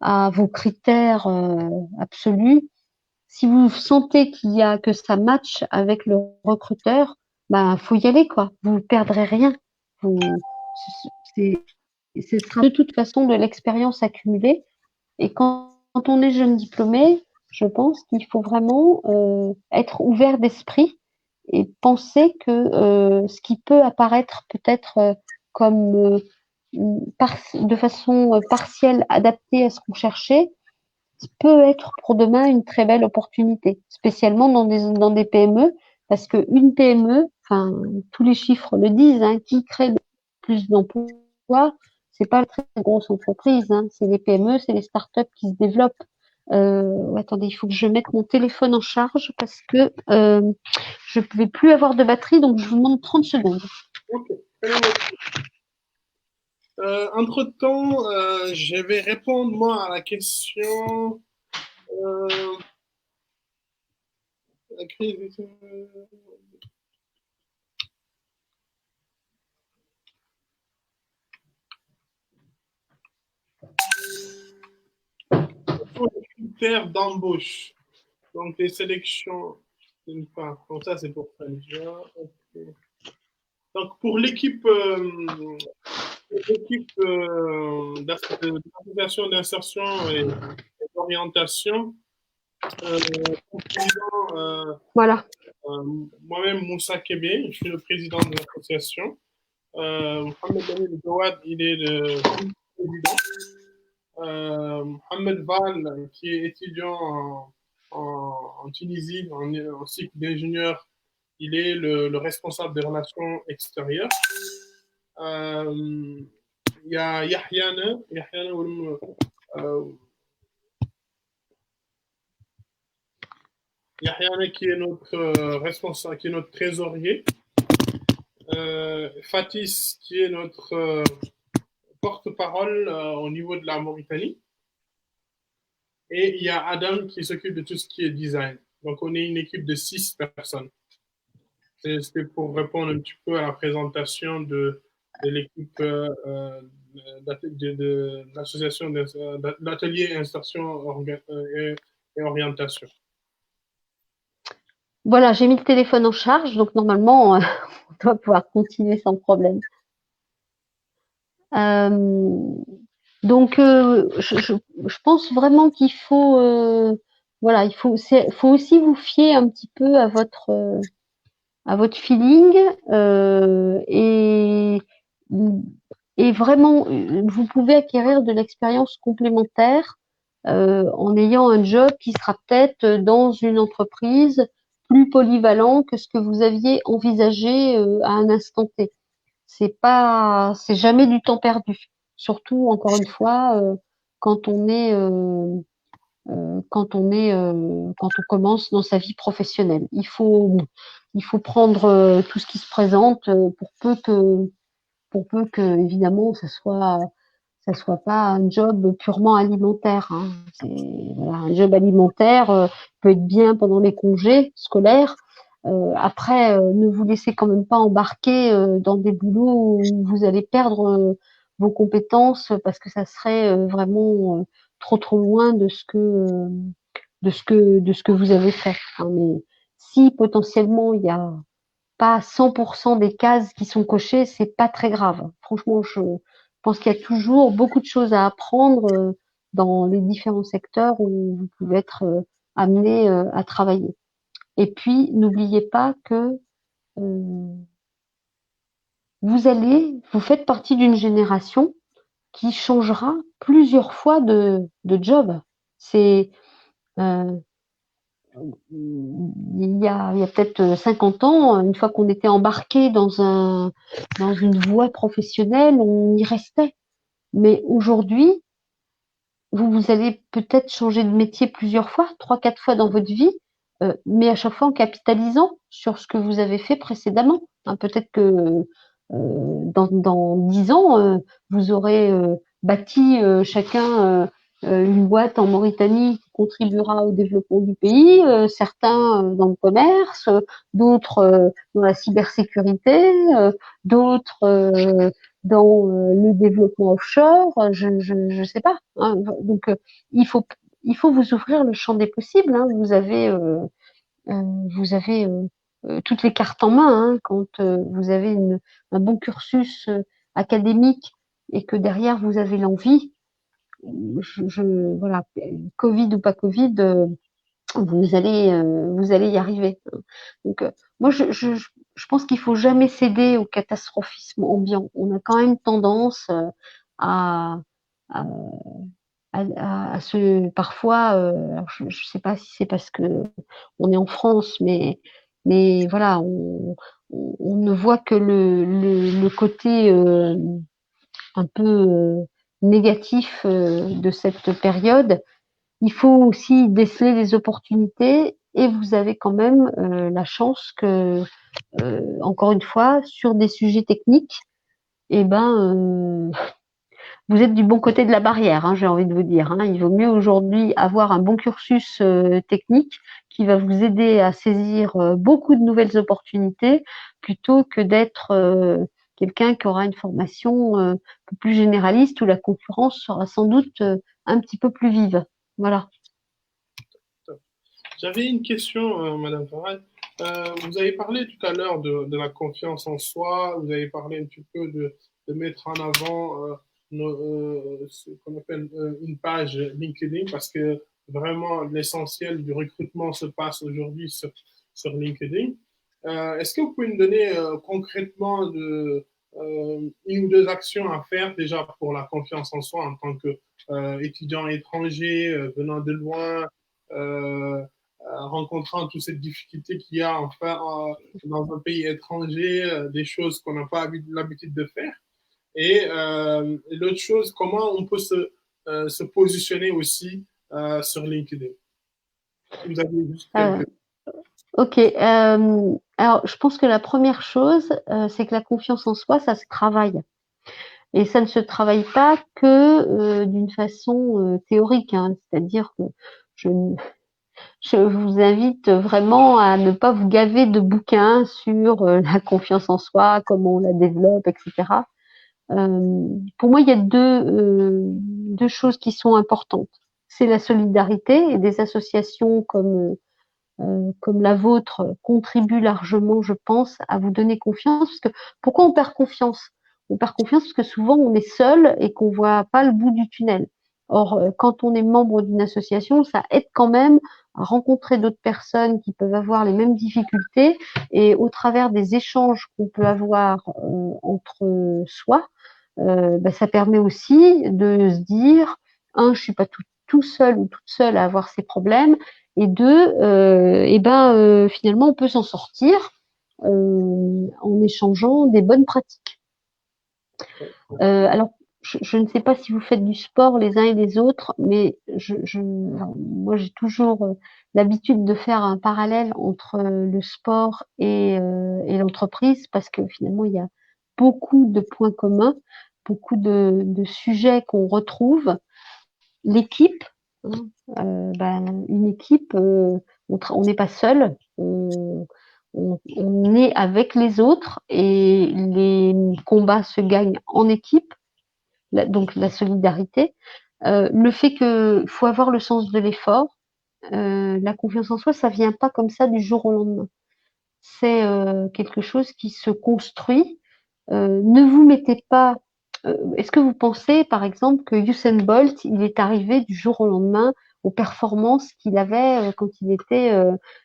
à vos critères absolus, si vous sentez que ça match avec le recruteur, faut y aller quoi. Vous ne perdrez rien. Ce sera de toute façon de l'expérience accumulée. Et quand on est jeune diplômé, je pense qu'il faut vraiment être ouvert d'esprit et penser que ce qui peut apparaître peut-être comme de façon partielle adaptée à ce qu'on cherchait, peut être pour demain une très belle opportunité, spécialement dans des PME, parce qu'une PME, enfin tous les chiffres le disent, qui crée le plus d'emplois, c'est pas les très grosses entreprises, c'est les PME, c'est les startups qui se développent. Attendez, il faut que je mette mon téléphone en charge parce que je ne vais plus avoir de batterie, donc je vous demande 30 secondes. Ok. Entre-temps, je vais répondre moi à la question. La crise. Pour les critères d'embauche, donc les sélections d'une part. Donc ça c'est pour Frenja. Okay. Donc pour l'équipe d'association d'insertion et d'orientation, voilà. Moi-même Moussa Kébé, je suis le président de l'association. Mohamed Gawad, il est le président. Mohamed Val, qui est étudiant en Tunisie, en cycle d'ingénieur, il est le responsable des relations extérieures. Il y a Yahyana qui est notre responsable, qui est notre trésorier. Fatis qui est notre porte-parole au niveau de la Mauritanie. Et il y a Adam qui s'occupe de tout ce qui est design. Donc, on est une équipe de 6 personnes. C'était pour répondre un petit peu à la présentation de l'équipe de l'association de l'atelier insertion et orientation. Voilà, j'ai mis le téléphone en charge, donc normalement, on doit pouvoir continuer sans problème. Donc, je pense vraiment qu'il faut, voilà, il faut aussi vous fier un petit peu à votre feeling et vraiment, vous pouvez acquérir de l'expérience complémentaire en ayant un job qui sera peut-être dans une entreprise plus polyvalent que ce que vous aviez envisagé à un instant T. C'est jamais du temps perdu. Surtout, encore une fois, quand on est quand on commence dans sa vie professionnelle. Il faut prendre tout ce qui se présente pour peu que évidemment ça soit pas un job purement alimentaire. Hein. Voilà, un job alimentaire peut être bien pendant les congés scolaires. Après, ne vous laissez quand même pas embarquer dans des boulots où vous allez perdre vos compétences parce que ça serait vraiment trop loin de ce que vous avez fait. Hein. Mais si potentiellement il y a pas 100% des cases qui sont cochées, c'est pas très grave. Franchement, je pense qu'il y a toujours beaucoup de choses à apprendre dans les différents secteurs où vous pouvez être amené à travailler. Et puis, n'oubliez pas que euh, vous faites partie d'une génération qui changera plusieurs fois de job. C'est euh, il y a peut-être 50 ans, une fois qu'on était embarqué dans une voie professionnelle, on y restait. Mais aujourd'hui, vous allez peut-être changer de métier plusieurs fois, 3, 4 fois dans votre vie, mais à chaque fois en capitalisant sur ce que vous avez fait précédemment. Hein, peut-être que dans 10 ans, vous aurez bâti chacun une boîte en Mauritanie qui contribuera au développement du pays, certains dans le commerce, d'autres dans la cybersécurité, d'autres dans le développement offshore, je sais pas. Hein. Donc il faut il faut vous ouvrir le champ des possibles. Hein. Vous avez toutes les cartes en main hein, quand vous avez un bon cursus académique et que derrière vous avez l'envie. Voilà, Covid ou pas Covid, vous allez y arriver. Donc moi je pense qu'il faut jamais céder au catastrophisme ambiant. On a quand même tendance à, à, à se parfois, alors je ne sais pas si c'est parce que on est en France, mais voilà, on ne voit que le côté un peu négatif de cette période. Il faut aussi déceler les opportunités et vous avez quand même la chance que, encore une fois, sur des sujets techniques, eh ben, vous êtes du bon côté de la barrière, hein, j'ai envie de vous dire. Hein. Il vaut mieux aujourd'hui avoir un bon cursus technique qui va vous aider à saisir beaucoup de nouvelles opportunités plutôt que d'être quelqu'un qui aura une formation un peu plus généraliste où la concurrence sera sans doute un petit peu plus vive. Voilà. J'avais une question, Madame Farad. Vous avez parlé tout à l'heure de la confiance en soi, vous avez parlé un petit peu de mettre en avant ce qu'on appelle une page LinkedIn parce que vraiment l'essentiel du recrutement se passe aujourd'hui sur LinkedIn. Est-ce que vous pouvez me donner concrètement une ou deux actions à faire déjà pour la confiance en soi en tant que étudiant étranger venant de loin rencontrant toutes ces difficultés qu'il y a enfin, dans un pays étranger, des choses qu'on n'a pas l'habitude de faire. Et l'autre chose, comment on peut se positionner aussi sur LinkedIn. Vous avez juste Euh, quelques... ok. Alors, je pense que la première chose, c'est que la confiance en soi, ça se travaille. Et ça ne se travaille pas que d'une façon théorique. Hein. C'est-à-dire que je, je vous invite vraiment à ne pas vous gaver de bouquins sur la confiance en soi, comment on la développe, etc. Pour moi, il y a deux choses qui sont importantes. C'est la solidarité et des associations comme la vôtre contribuent largement, je pense, à vous donner confiance. Parce que pourquoi on perd confiance? On perd confiance parce que souvent on est seul et qu'on voit pas le bout du tunnel. Or, quand on est membre d'une association, ça aide quand même à rencontrer d'autres personnes qui peuvent avoir les mêmes difficultés et au travers des échanges qu'on peut avoir entre soi, ça permet aussi de se dire, je suis pas tout seul ou toute seule à avoir ces problèmes, et deux, finalement, on peut s'en sortir en échangeant des bonnes pratiques. Alors, je ne sais pas si vous faites du sport les uns et les autres, mais moi j'ai toujours l'habitude de faire un parallèle entre le sport et l'entreprise parce que finalement il y a beaucoup de points communs, beaucoup de sujets qu'on retrouve. L'équipe, hein, une équipe, on n'est pas seul, on est avec les autres et les combats se gagnent en équipe, donc la solidarité. Le fait qu'il faut avoir le sens de l'effort, la confiance en soi, ça vient pas comme ça du jour au lendemain. C'est quelque chose qui se construit. Ne vous mettez pas. Est-ce que vous pensez, par exemple, que Usain Bolt, il est arrivé du jour au lendemain aux performances qu'il avait quand il était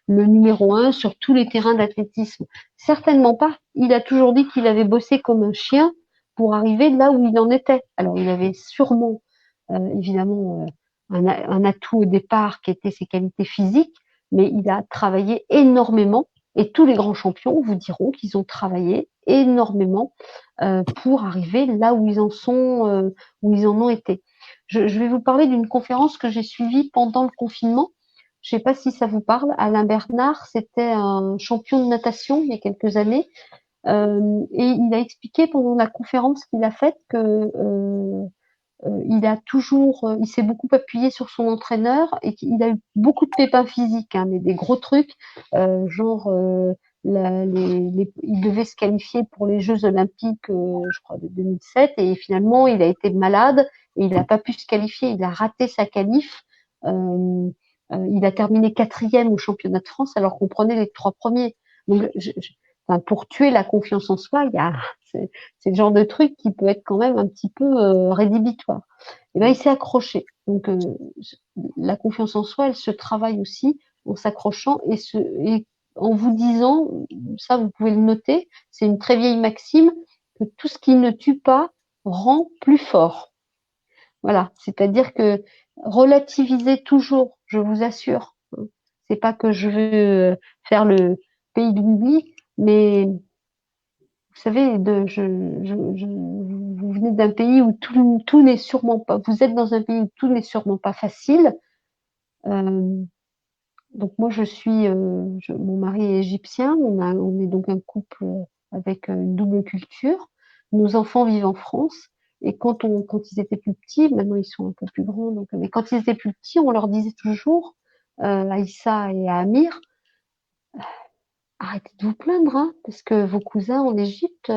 le numéro un sur tous les terrains d'athlétisme? Certainement pas. Il a toujours dit qu'il avait bossé comme un chien pour arriver là où il en était. Alors, il avait sûrement, évidemment, un atout au départ qui était ses qualités physiques, mais il a travaillé énormément et tous les grands champions vous diront qu'ils ont travaillé énormément pour arriver là où ils en sont, où ils en ont été. Je vais vous parler d'une conférence que j'ai suivie pendant le confinement. Je ne sais pas si ça vous parle. Alain Bernard, c'était un champion de natation il y a quelques années. Et il a expliqué pendant la conférence qu'il a faite que il s'est beaucoup appuyé sur son entraîneur et qu'il a eu beaucoup de pépins physiques, hein, mais des gros trucs, genre il devait se qualifier pour les Jeux Olympiques, je crois, de 2007, et finalement il a été malade et il n'a pas pu se qualifier, il a raté sa qualif. Il a terminé 4e au championnat de France alors qu'on prenait les 3 premiers. Donc, enfin, pour tuer la confiance en soi, c'est le genre de truc qui peut être quand même un petit peu rédhibitoire. Et ben, il s'est accroché. Donc, la confiance en soi, elle se travaille aussi en s'accrochant et en vous disant, ça vous pouvez le noter, c'est une très vieille maxime, que tout ce qui ne tue pas rend plus fort. Voilà, c'est-à-dire que relativiser toujours, je vous assure. C'est pas que je veux faire le pays de l'oubli, mais vous savez, vous venez d'un pays où tout n'est sûrement pas, vous êtes dans un pays où tout n'est sûrement pas facile. Donc moi, mon mari est égyptien, on est donc un couple avec une double culture. Nos enfants vivent en France. Et quand ils étaient plus petits, maintenant ils sont un peu plus grands, donc, mais quand ils étaient plus petits, on leur disait toujours, à Issa et à Amir, arrêtez de vous plaindre, hein, parce que vos cousins en Égypte,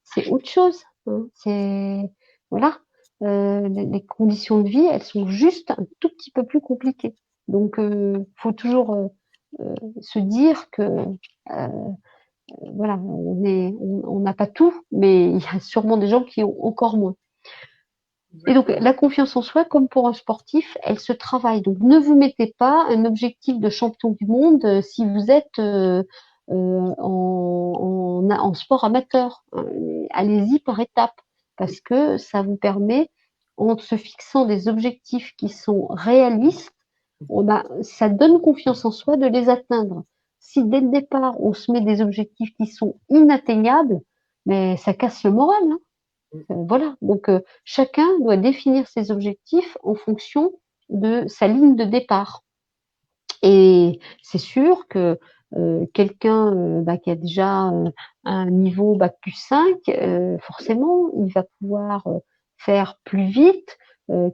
c'est autre chose, hein. C'est voilà, les conditions de vie, elles sont juste un tout petit peu plus compliquées. Donc, faut toujours se dire que voilà, on n'a pas tout, mais il y a sûrement des gens qui ont encore moins. Et donc, la confiance en soi, comme pour un sportif, elle se travaille. Donc, ne vous mettez pas un objectif de champion du monde si vous êtes en sport amateur. Allez-y par étapes, parce que ça vous permet, en se fixant des objectifs qui sont réalistes, ça donne confiance en soi de les atteindre. Si dès le départ, on se met des objectifs qui sont inatteignables, mais ça casse le moral, hein. Voilà, donc chacun doit définir ses objectifs en fonction de sa ligne de départ. Et c'est sûr que quelqu'un qui a déjà un niveau bac plus 5, forcément, il va pouvoir faire plus vite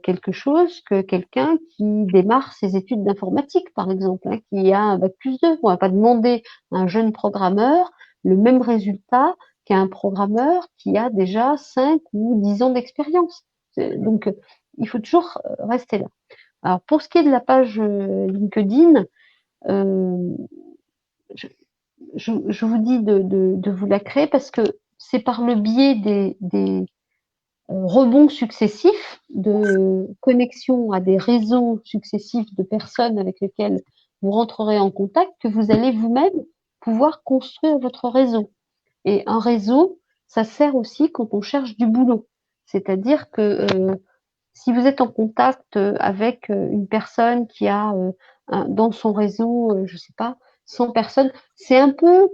quelque chose que quelqu'un qui démarre ses études d'informatique, par exemple, hein, qui a un bac plus 2. On ne va pas demander à un jeune programmeur le même résultat qu'à un programmeur qui a déjà 5 ou 10 ans d'expérience. Donc, il faut toujours rester là. Alors, pour ce qui est de la page LinkedIn, euh, je vous dis de vous la créer parce que c'est par le biais des rebonds successifs, de connexion à des réseaux successifs de personnes avec lesquelles vous rentrerez en contact que vous allez vous-même pouvoir construire votre réseau. Et un réseau, ça sert aussi quand on cherche du boulot. C'est-à-dire que si vous êtes en contact avec une personne qui a dans son réseau, je sais pas, 100 personnes, c'est un peu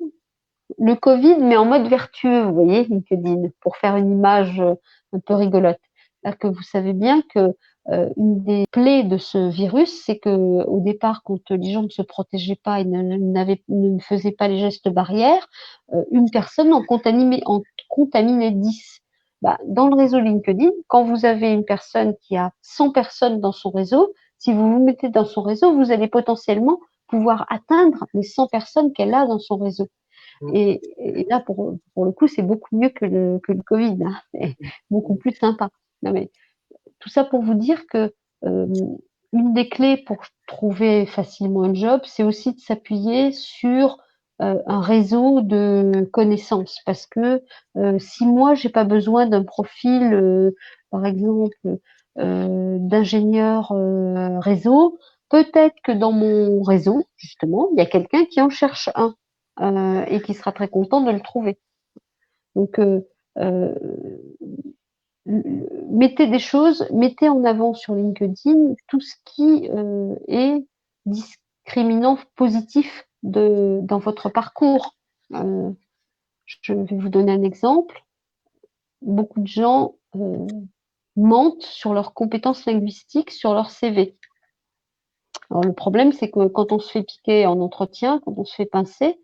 le Covid, mais en mode vertueux, vous voyez, LinkedIn, pour faire une image un peu rigolote. Alors que vous savez bien que une des plaies de ce virus, c'est que au départ, quand les gens ne se protégeaient pas et ne faisaient pas les gestes barrières, une personne en contaminait 10. Bah, dans le réseau LinkedIn, quand vous avez une personne qui a 100 personnes dans son réseau, si vous vous mettez dans son réseau, vous allez potentiellement pouvoir atteindre les 100 personnes qu'elle a dans son réseau. Et là, pour le coup, c'est beaucoup mieux que le Covid. Hein. C'est beaucoup plus sympa. Non, mais tout ça pour vous dire que une des clés pour trouver facilement un job, c'est aussi de s'appuyer sur un réseau de connaissances. Parce que si moi, j'ai pas besoin d'un profil, par exemple, d'ingénieur réseau, peut-être que dans mon réseau, justement, il y a quelqu'un qui en cherche un et qui sera très content de le trouver. Donc, euh, mettez en avant sur LinkedIn tout ce qui est discriminant positif dans votre parcours. Euh, je vais vous donner un exemple. Beaucoup de gens mentent sur leurs compétences linguistiques sur leur CV. Alors le problème, c'est que quand on se fait piquer en entretien, quand on se fait pincer,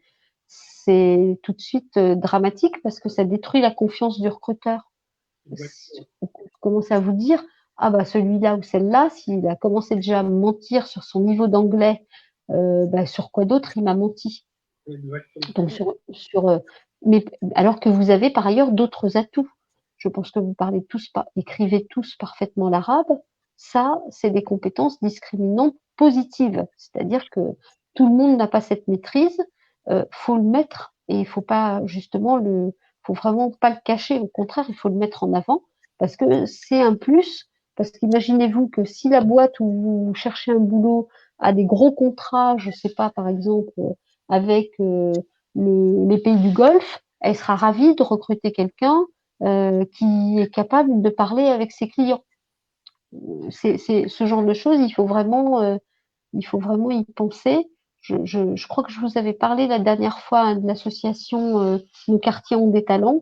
c'est tout de suite dramatique parce que ça détruit la confiance du recruteur. On commence à vous dire, ah bah celui-là ou celle-là, s'il a commencé déjà à mentir sur son niveau d'anglais, sur quoi d'autre il m'a menti. Donc mais alors que vous avez par ailleurs d'autres atouts. Je pense que vous parlez écrivez tous parfaitement l'arabe. Ça, c'est des compétences discriminantes positives. C'est-à-dire que tout le monde n'a pas cette maîtrise. Faut le mettre et il faut pas justement faut vraiment pas le cacher. Au contraire, il faut le mettre en avant parce que c'est un plus. Parce qu'imaginez-vous que si la boîte où vous cherchez un boulot a des gros contrats, je sais pas, par exemple, avec les pays du Golfe, elle sera ravie de recruter quelqu'un qui est capable de parler avec ses clients. C'est ce genre de choses, il faut vraiment y penser. Je crois que je vous avais parlé la dernière fois hein, de l'association Nos quartiers ont des talents.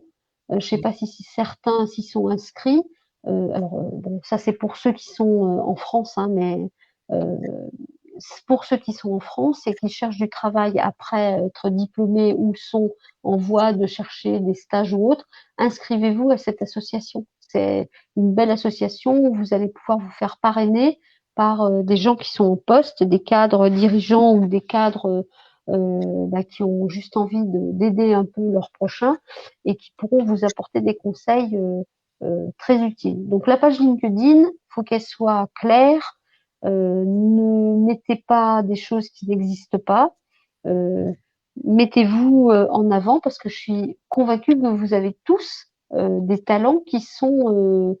Je ne sais pas si certains s'y sont inscrits. Bon, ça c'est pour ceux qui sont en France, hein, mais euh, pour ceux qui sont en France et qui cherchent du travail après être diplômés ou sont en voie de chercher des stages ou autres, inscrivez-vous à cette association. C'est une belle association où vous allez pouvoir vous faire parrainer par des gens qui sont en poste, des cadres dirigeants ou des cadres qui ont juste envie d'aider un peu leurs prochains et qui pourront vous apporter des conseils très utiles. Donc la page LinkedIn, faut qu'elle soit claire, ne mettez pas des choses qui n'existent pas. Euh, Mettez-vous en avant parce que je suis convaincue que vous avez tous des talents qui sont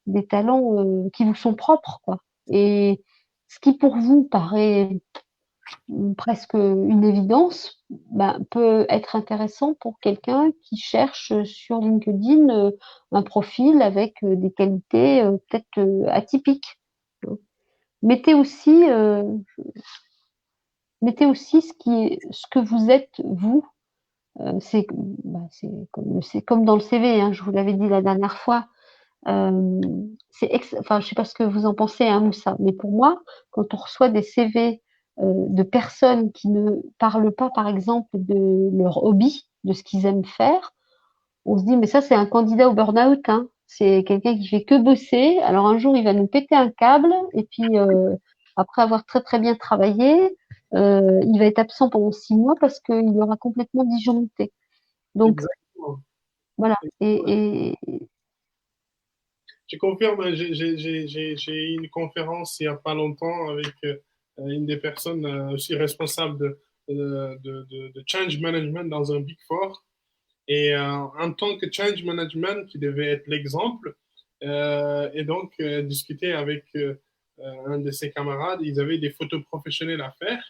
des talents qui vous sont propres, quoi. Et ce qui pour vous paraît presque une évidence, peut être intéressant pour quelqu'un qui cherche sur LinkedIn un profil avec des qualités peut-être atypiques. Mettez aussi, mettez aussi ce que vous êtes vous. C'est comme dans le CV, hein, je vous l'avais dit la dernière fois. Enfin, je sais pas ce que vous en pensez, hein, Moussa, mais pour moi, quand on reçoit des CV de personnes qui ne parlent pas, par exemple, de leur hobby, de ce qu'ils aiment faire, on se dit, mais ça, c'est un candidat au burn-out, hein. C'est quelqu'un qui fait que bosser. Alors un jour, il va nous péter un câble, et puis après avoir très très bien travaillé, il va être absent pendant 6 mois parce qu'il aura complètement disjoncté. Donc Exactement. voilà. Je confirme, hein, j'ai eu une conférence il n'y a pas longtemps avec une des personnes aussi responsables de change management dans un Big Four. Et en tant que change management, qui devait être l'exemple, et donc discuter avec un de ses camarades, ils avaient des photos professionnelles à faire.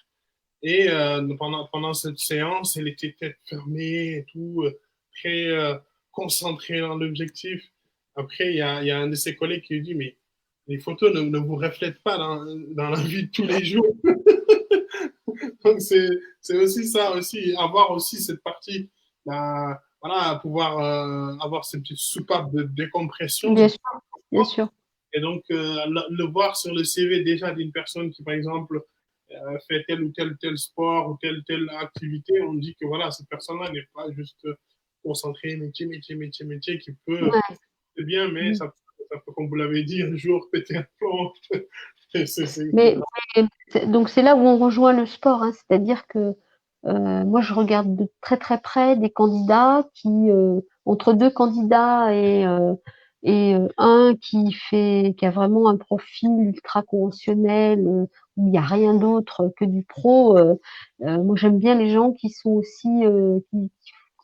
Et pendant cette séance, elle était tête fermée et tout, très concentrée dans l'objectif. Après, il y a un de ses collègues qui lui dit, mais les photos ne vous reflètent pas dans la vie de tous les jours. Donc, c'est aussi ça, aussi, avoir aussi cette partie, voilà, pouvoir avoir cette petite soupape de décompression. bien sûr, bien sûr. Et donc, le voir sur le CV déjà d'une personne qui, par exemple, fait tel ou tel sport ou telle activité, on dit que voilà, cette personne-là n'est pas juste concentrée métier, qui peut, Ouais. c'est bien, mais ça peut, comme vous l'avez dit, un jour péter un plomb. Mais, donc c'est là où on rejoint le sport, hein, c'est-à-dire que moi je regarde de très très près des candidats qui entre deux candidats et un qui a vraiment un profil ultra conventionnel où il n'y a rien d'autre que du pro. Moi j'aime bien les gens qui sont aussi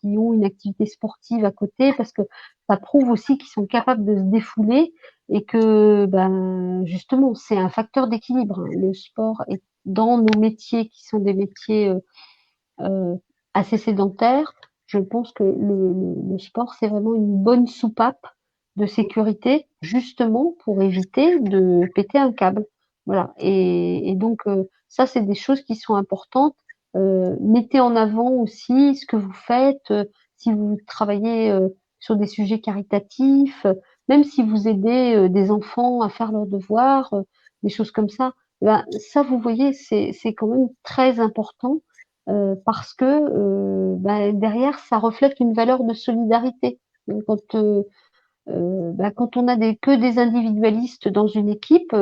qui ont une activité sportive à côté parce que ça prouve aussi qu'ils sont capables de se défouler et que ben justement c'est un facteur d'équilibre, hein. Le sport est dans nos métiers qui sont des métiers euh, assez sédentaires. Je pense que le sport c'est vraiment une bonne soupape de sécurité justement pour éviter de péter un câble. Voilà. Et donc ça c'est des choses qui sont importantes. Mettez en avant aussi ce que vous faites, si vous travaillez sur des sujets caritatifs, même si vous aidez des enfants à faire leurs devoirs, des choses comme ça. Ben, ça, vous voyez, c'est quand même très important parce que ben, derrière, ça reflète une valeur de solidarité. Donc, ben, quand on a que des individualistes dans une équipe,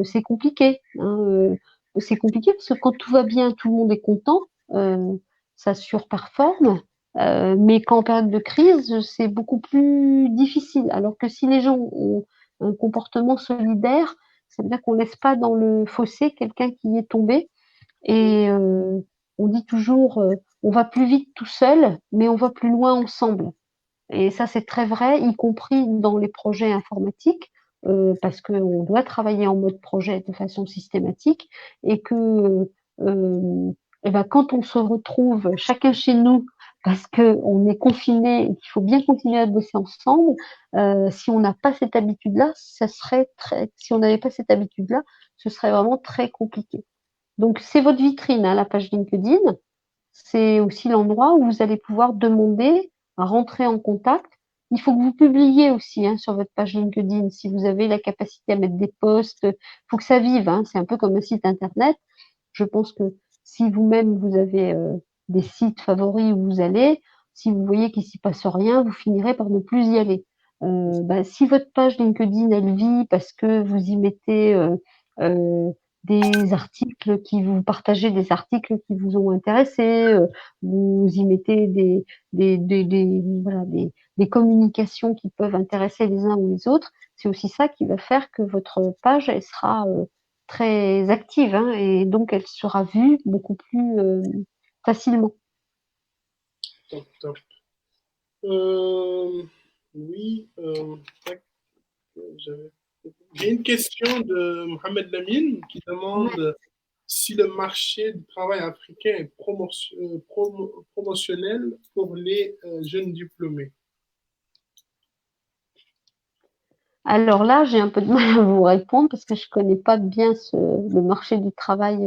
c'est compliqué, hein, c'est compliqué parce que quand tout va bien, tout le monde est content, ça surperforme. Mais qu'en période de crise, c'est beaucoup plus difficile. Alors que si les gens ont un comportement solidaire, ça veut dire qu'on laisse pas dans le fossé quelqu'un qui est tombé. Et on dit toujours, on va plus vite tout seul, mais on va plus loin ensemble. Et ça, c'est très vrai, y compris dans les projets informatiques, parce qu'on doit travailler en mode projet de façon systématique et que et ben, quand on se retrouve chacun chez nous parce qu'on est confiné et qu'il faut bien continuer à bosser ensemble, si on n'a pas cette habitude-là, si on n'avait pas cette habitude-là, ce serait vraiment très compliqué. Donc, c'est votre vitrine, hein, la page LinkedIn. C'est aussi l'endroit où vous allez pouvoir demander à rentrer en contact. Il faut que vous publiez aussi hein, sur votre page LinkedIn si vous avez la capacité à mettre des posts. Il faut que ça vive. Hein. C'est un peu comme un site internet. Je pense que si vous-même vous avez des sites favoris où vous allez, si vous voyez qu'il s'y passe rien, vous finirez par ne plus y aller. Bah, si votre page LinkedIn elle vit parce que vous y mettez euh, des articles qui vous partagez des articles qui vous ont intéressé, vous y mettez voilà, des communications qui peuvent intéresser les uns ou les autres, c'est aussi ça qui va faire que votre page elle sera très active hein, et donc elle sera vue beaucoup plus facilement. Top, top. Euh, oui, tac, j'avais- j'ai une question de Mohamed Lamine qui Ouais. demande si le marché du travail africain est promotionnel pour les jeunes diplômés. Alors là, j'ai un peu de mal à vous répondre parce que je connais pas bien le marché du travail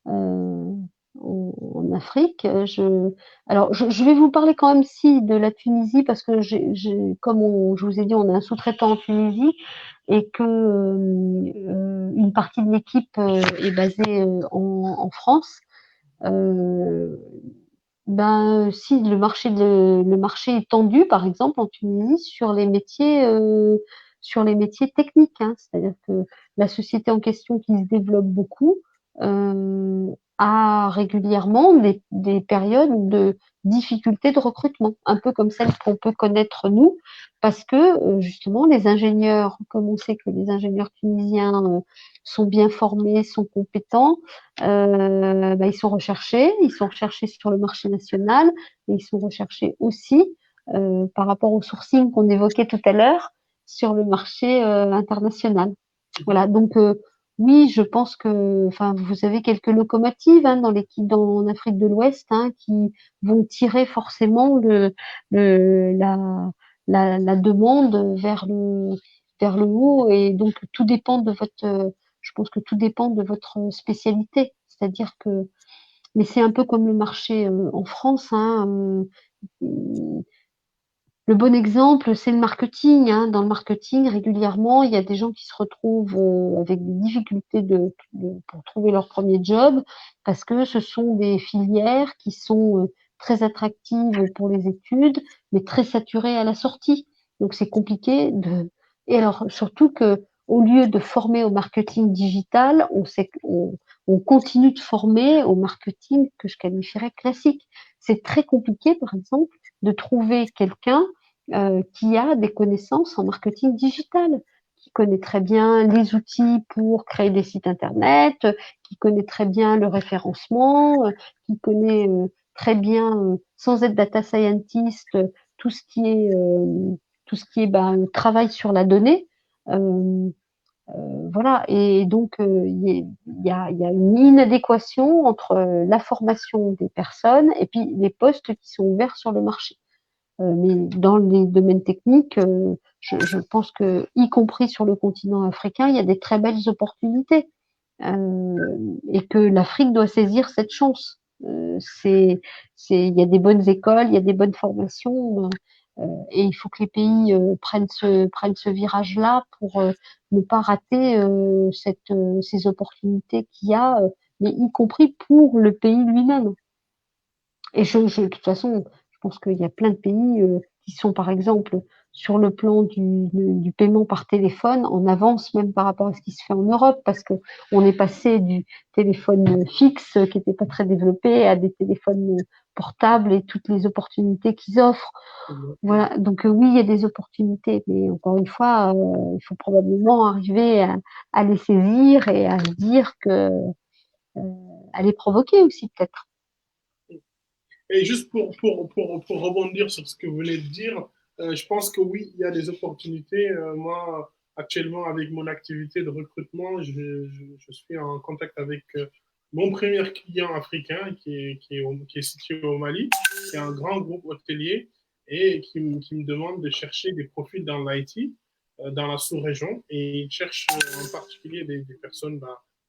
euh, en Afrique. Je vais vous parler quand même si de la Tunisie parce que comme je vous ai dit, on a un sous-traitant en Tunisie et que une partie de l'équipe est basée en France. Euh, Ben, si le marché est tendu, par exemple, en Tunisie, sur les métiers techniques, hein, c'est-à-dire que la société en question qui se développe beaucoup euh, a régulièrement des périodes de difficultés de recrutement, un peu comme celles qu'on peut connaître nous, parce que justement les ingénieurs, comme on sait que les ingénieurs tunisiens sont bien formés, sont compétents, bah, ils sont recherchés sur le marché national, et ils sont recherchés aussi par rapport au sourcing qu'on évoquait tout à l'heure sur le marché international. Voilà, donc oui, je pense que, enfin, vous avez quelques locomotives hein, dans l'équipe en Afrique de l'Ouest hein, qui vont tirer forcément le la demande vers le haut, et donc tout dépend de je pense que tout dépend de votre spécialité. C'est-à-dire que, mais c'est un peu comme le marché en France. Hein, le bon exemple, c'est le marketing, hein. Dans le marketing, régulièrement, il y a des gens qui se retrouvent avec des difficultés pour trouver leur premier job parce que ce sont des filières qui sont très attractives pour les études, mais très saturées à la sortie. Donc c'est compliqué de. Et alors surtout que au lieu de former au marketing digital, on continue de former au marketing que je qualifierais classique. C'est très compliqué, par exemple, de trouver quelqu'un qui a des connaissances en marketing digital, qui connaît très bien les outils pour créer des sites internet, qui connaît très bien le référencement, qui connaît très bien, sans être data scientist, tout ce qui est travail sur la donnée. Euh, voilà, et donc il y a une inadéquation entre la formation des personnes et puis les postes qui sont ouverts sur le marché. Mais dans les domaines techniques, je pense que, y compris sur le continent africain, il y a des très belles opportunités et que l'Afrique doit saisir cette chance. Il y a des bonnes écoles, il y a des bonnes formations, et il faut que les pays prennent ce virage-là pour ne pas rater ces opportunités qu'il y a, mais y compris pour le pays lui-même. Et de toute façon, je pense qu'il y a plein de pays qui sont, par exemple, sur le plan du paiement par téléphone, en avance même par rapport à ce qui se fait en Europe, parce que on est passé du téléphone fixe qui n'était pas très développé à des téléphones portables et toutes les opportunités qu'ils offrent. Voilà. Donc oui, il y a des opportunités, mais encore une fois, il faut probablement arriver à les saisir et à se dire que à les provoquer aussi peut-être. Et juste pour rebondir sur ce que vous venez de dire, je pense que oui, il y a des opportunités. Moi, actuellement, avec mon activité de recrutement, je suis en contact avec mon premier client africain qui est situé au Mali, qui est un grand groupe hôtelier et qui me demande de chercher des profils dans l'IT, dans la sous-région. Et il cherche en particulier des personnes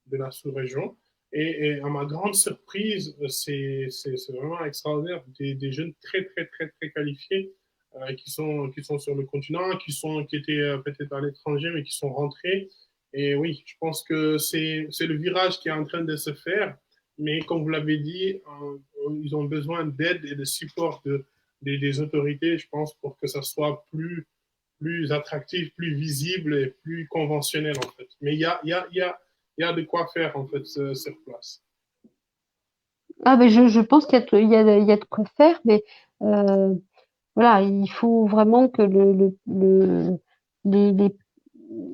de la sous-région. Et à ma grande surprise, c'est vraiment extraordinaire. Des jeunes très, très, très, très qualifiés qui sont sur le continent, qui étaient peut-être à l'étranger, mais qui sont rentrés. Et oui, je pense que c'est le virage qui est en train de se faire. Mais comme vous l'avez dit, ils ont besoin d'aide et de support des autorités, je pense, pour que ça soit plus attractif, plus visible et plus conventionnel, en fait. Mais il y a de quoi faire, en fait, sur place. Ah, mais je pense il y a de quoi faire, mais euh, voilà, il faut vraiment que les,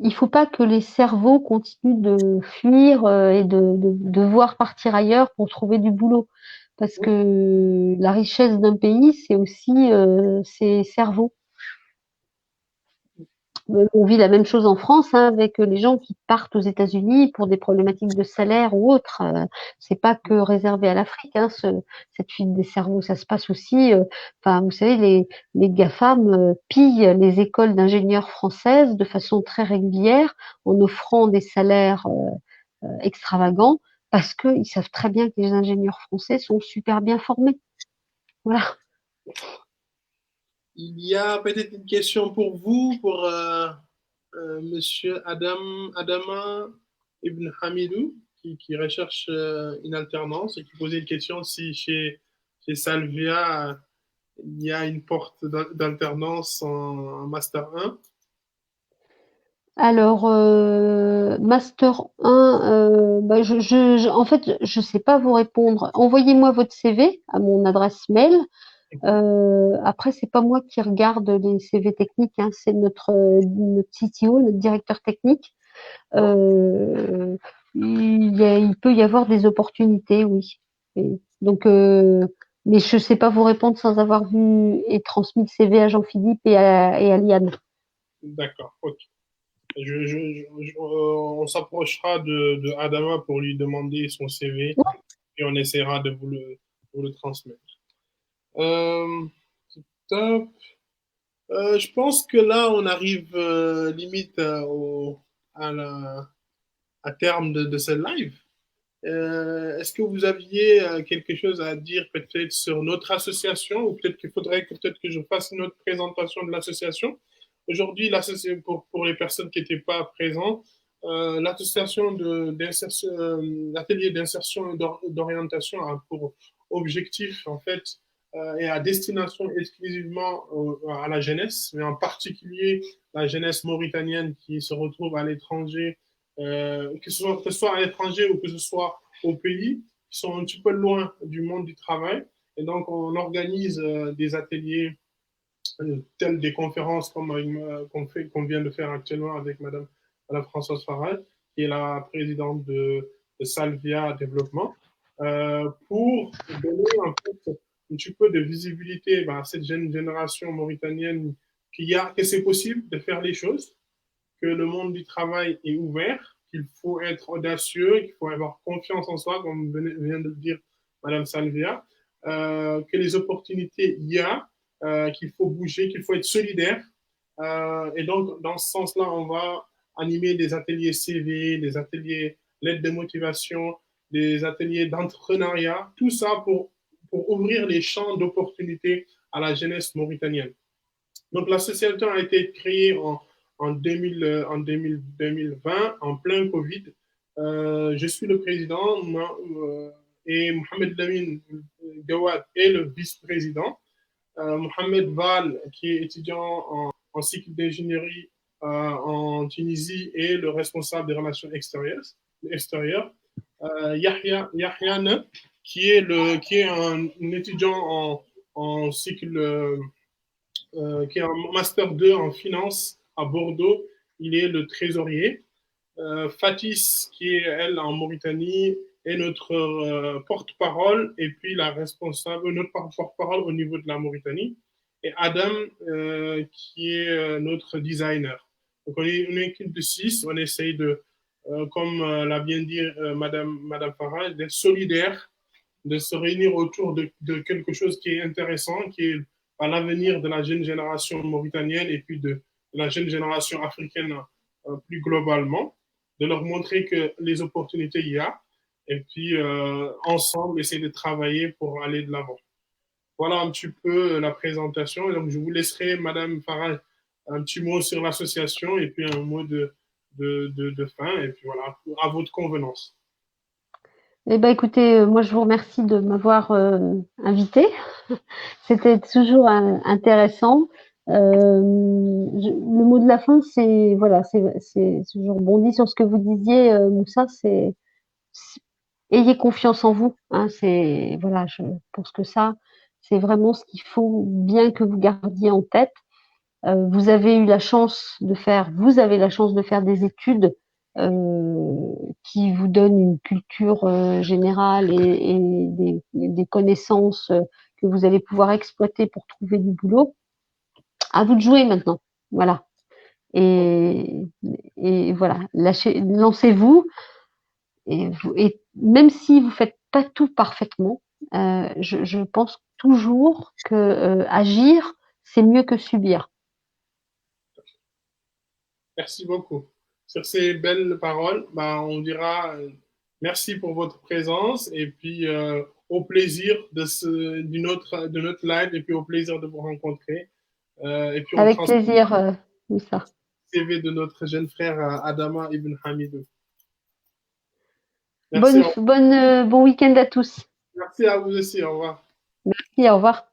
il faut pas que les cerveaux continuent de fuir et de devoir partir ailleurs pour trouver du boulot. Parce Oui, que la richesse d'un pays, c'est aussi ses cerveaux. On vit la même chose en France hein, avec les gens qui partent aux États-Unis pour des problématiques de salaire ou autres. C'est pas que réservé à l'Afrique, hein, cette fuite des cerveaux. Ça se passe aussi. Enfin, vous savez, les GAFAM pillent les écoles d'ingénieurs françaises de façon très régulière en offrant des salaires extravagants parce qu'ils savent très bien que les ingénieurs français sont super bien formés. Voilà. il y a peut-être une question pour vous, pour Monsieur Adama Ibn Hamidou, qui recherche une alternance et qui posait une question si chez Salvia, il y a une porte d'alternance en Master 1. Alors, Master 1, bah, en fait, je sais pas vous répondre. Envoyez-moi votre CV à mon adresse mail. Après, c'est pas moi qui regarde les CV techniques, hein, c'est notre CTO, notre directeur technique. Euh, il peut y avoir des opportunités, oui. Donc, mais je sais pas vous répondre sans avoir vu et transmis le CV à Jean-Philippe et à Liane. D'accord, ok. On s'approchera de Adama pour lui demander son CV et on essaiera de vous le transmettre. Euh, top. Je pense que là, on arrive limite à terme de ce live. Est-ce que vous aviez quelque chose à dire peut-être sur notre association ou peut-être qu'il faudrait que peut-être que je fasse une autre présentation de l'association? Aujourd'hui, l'association pour les personnes qui n'étaient pas présentes, l'association d'insertion, l'atelier d'insertion et d'orientation a pour objectif en fait et à destination exclusivement à la jeunesse, mais en particulier la jeunesse mauritanienne qui se retrouve à l'étranger, que ce soit à l'étranger ou que ce soit au pays, qui sont un petit peu loin du monde du travail. Et donc, on organise des ateliers telles des conférences comme qu'on vient de faire actuellement avec Madame Françoise Farage, qui est la présidente de Salvia Développement, pour donner en fait un petit peu de visibilité à cette jeune génération mauritanienne que c'est possible de faire les choses, que le monde du travail est ouvert, qu'il faut être audacieux, qu'il faut avoir confiance en soi, comme vient de le dire Madame Salvia, que les opportunités il y a, qu'il faut bouger, qu'il faut être solidaire. Et donc, dans ce sens-là, on va animer des ateliers CV, des ateliers lettres de motivation, des ateliers d'entrepreneuriat, tout ça pour ouvrir les champs d'opportunités à la jeunesse mauritanienne. Donc, l'association a été créée en 2020, en plein Covid. Je suis le président et Mohamed Lamine Gawad est le vice-président. Mohamed Val, qui est étudiant en cycle d'ingénierie en Tunisie, est le responsable des relations extérieures. Yahya Ne, qui est un étudiant en cycle qui est en Master 2 en finance à Bordeaux. Il est le trésorier. Fatis, qui est, elle, en Mauritanie, est notre porte-parole et puis la responsable, notre porte-parole au niveau de la Mauritanie. Et Adam, qui est notre designer. Donc, on est une équipe de 6. On essaye de, comme l'a bien dit Madame Farage, d'être solidaire, de se réunir autour de quelque chose qui est intéressant, qui est à l'avenir de la jeune génération mauritanienne et puis de la jeune génération africaine plus globalement, de leur montrer que les opportunités il y a et puis ensemble essayer de travailler pour aller de l'avant. Voilà un petit peu la présentation. Et donc je vous laisserai, Madame Farage, un petit mot sur l'association et puis un mot de fin et puis voilà, à votre convenance. Eh ben, écoutez, moi je vous remercie de m'avoir invité. C'était toujours intéressant. Le mot de la fin, c'est voilà, je rebondis sur ce que vous disiez, Moussa, ayez confiance en vous. Hein, c'est voilà, je pense que ça, c'est vraiment ce qu'il faut bien que vous gardiez en tête. Vous avez la chance de faire des études qui vous donnent une culture générale et des connaissances que vous allez pouvoir exploiter pour trouver du boulot. À vous de jouer maintenant, voilà. Et, et voilà, lancez-vous. Et même si vous faites pas tout parfaitement, je pense toujours que agir, c'est mieux que subir. Merci beaucoup. Sur ces belles paroles, on dira merci pour votre présence et puis au plaisir de notre live et puis au plaisir de vous rencontrer. Et puis on Avec transmet plaisir, Moussa. le CV de notre jeune frère Adama Ibn Hamidou. Merci, Bon week-end à tous. merci à vous aussi. Au revoir. Merci, au revoir.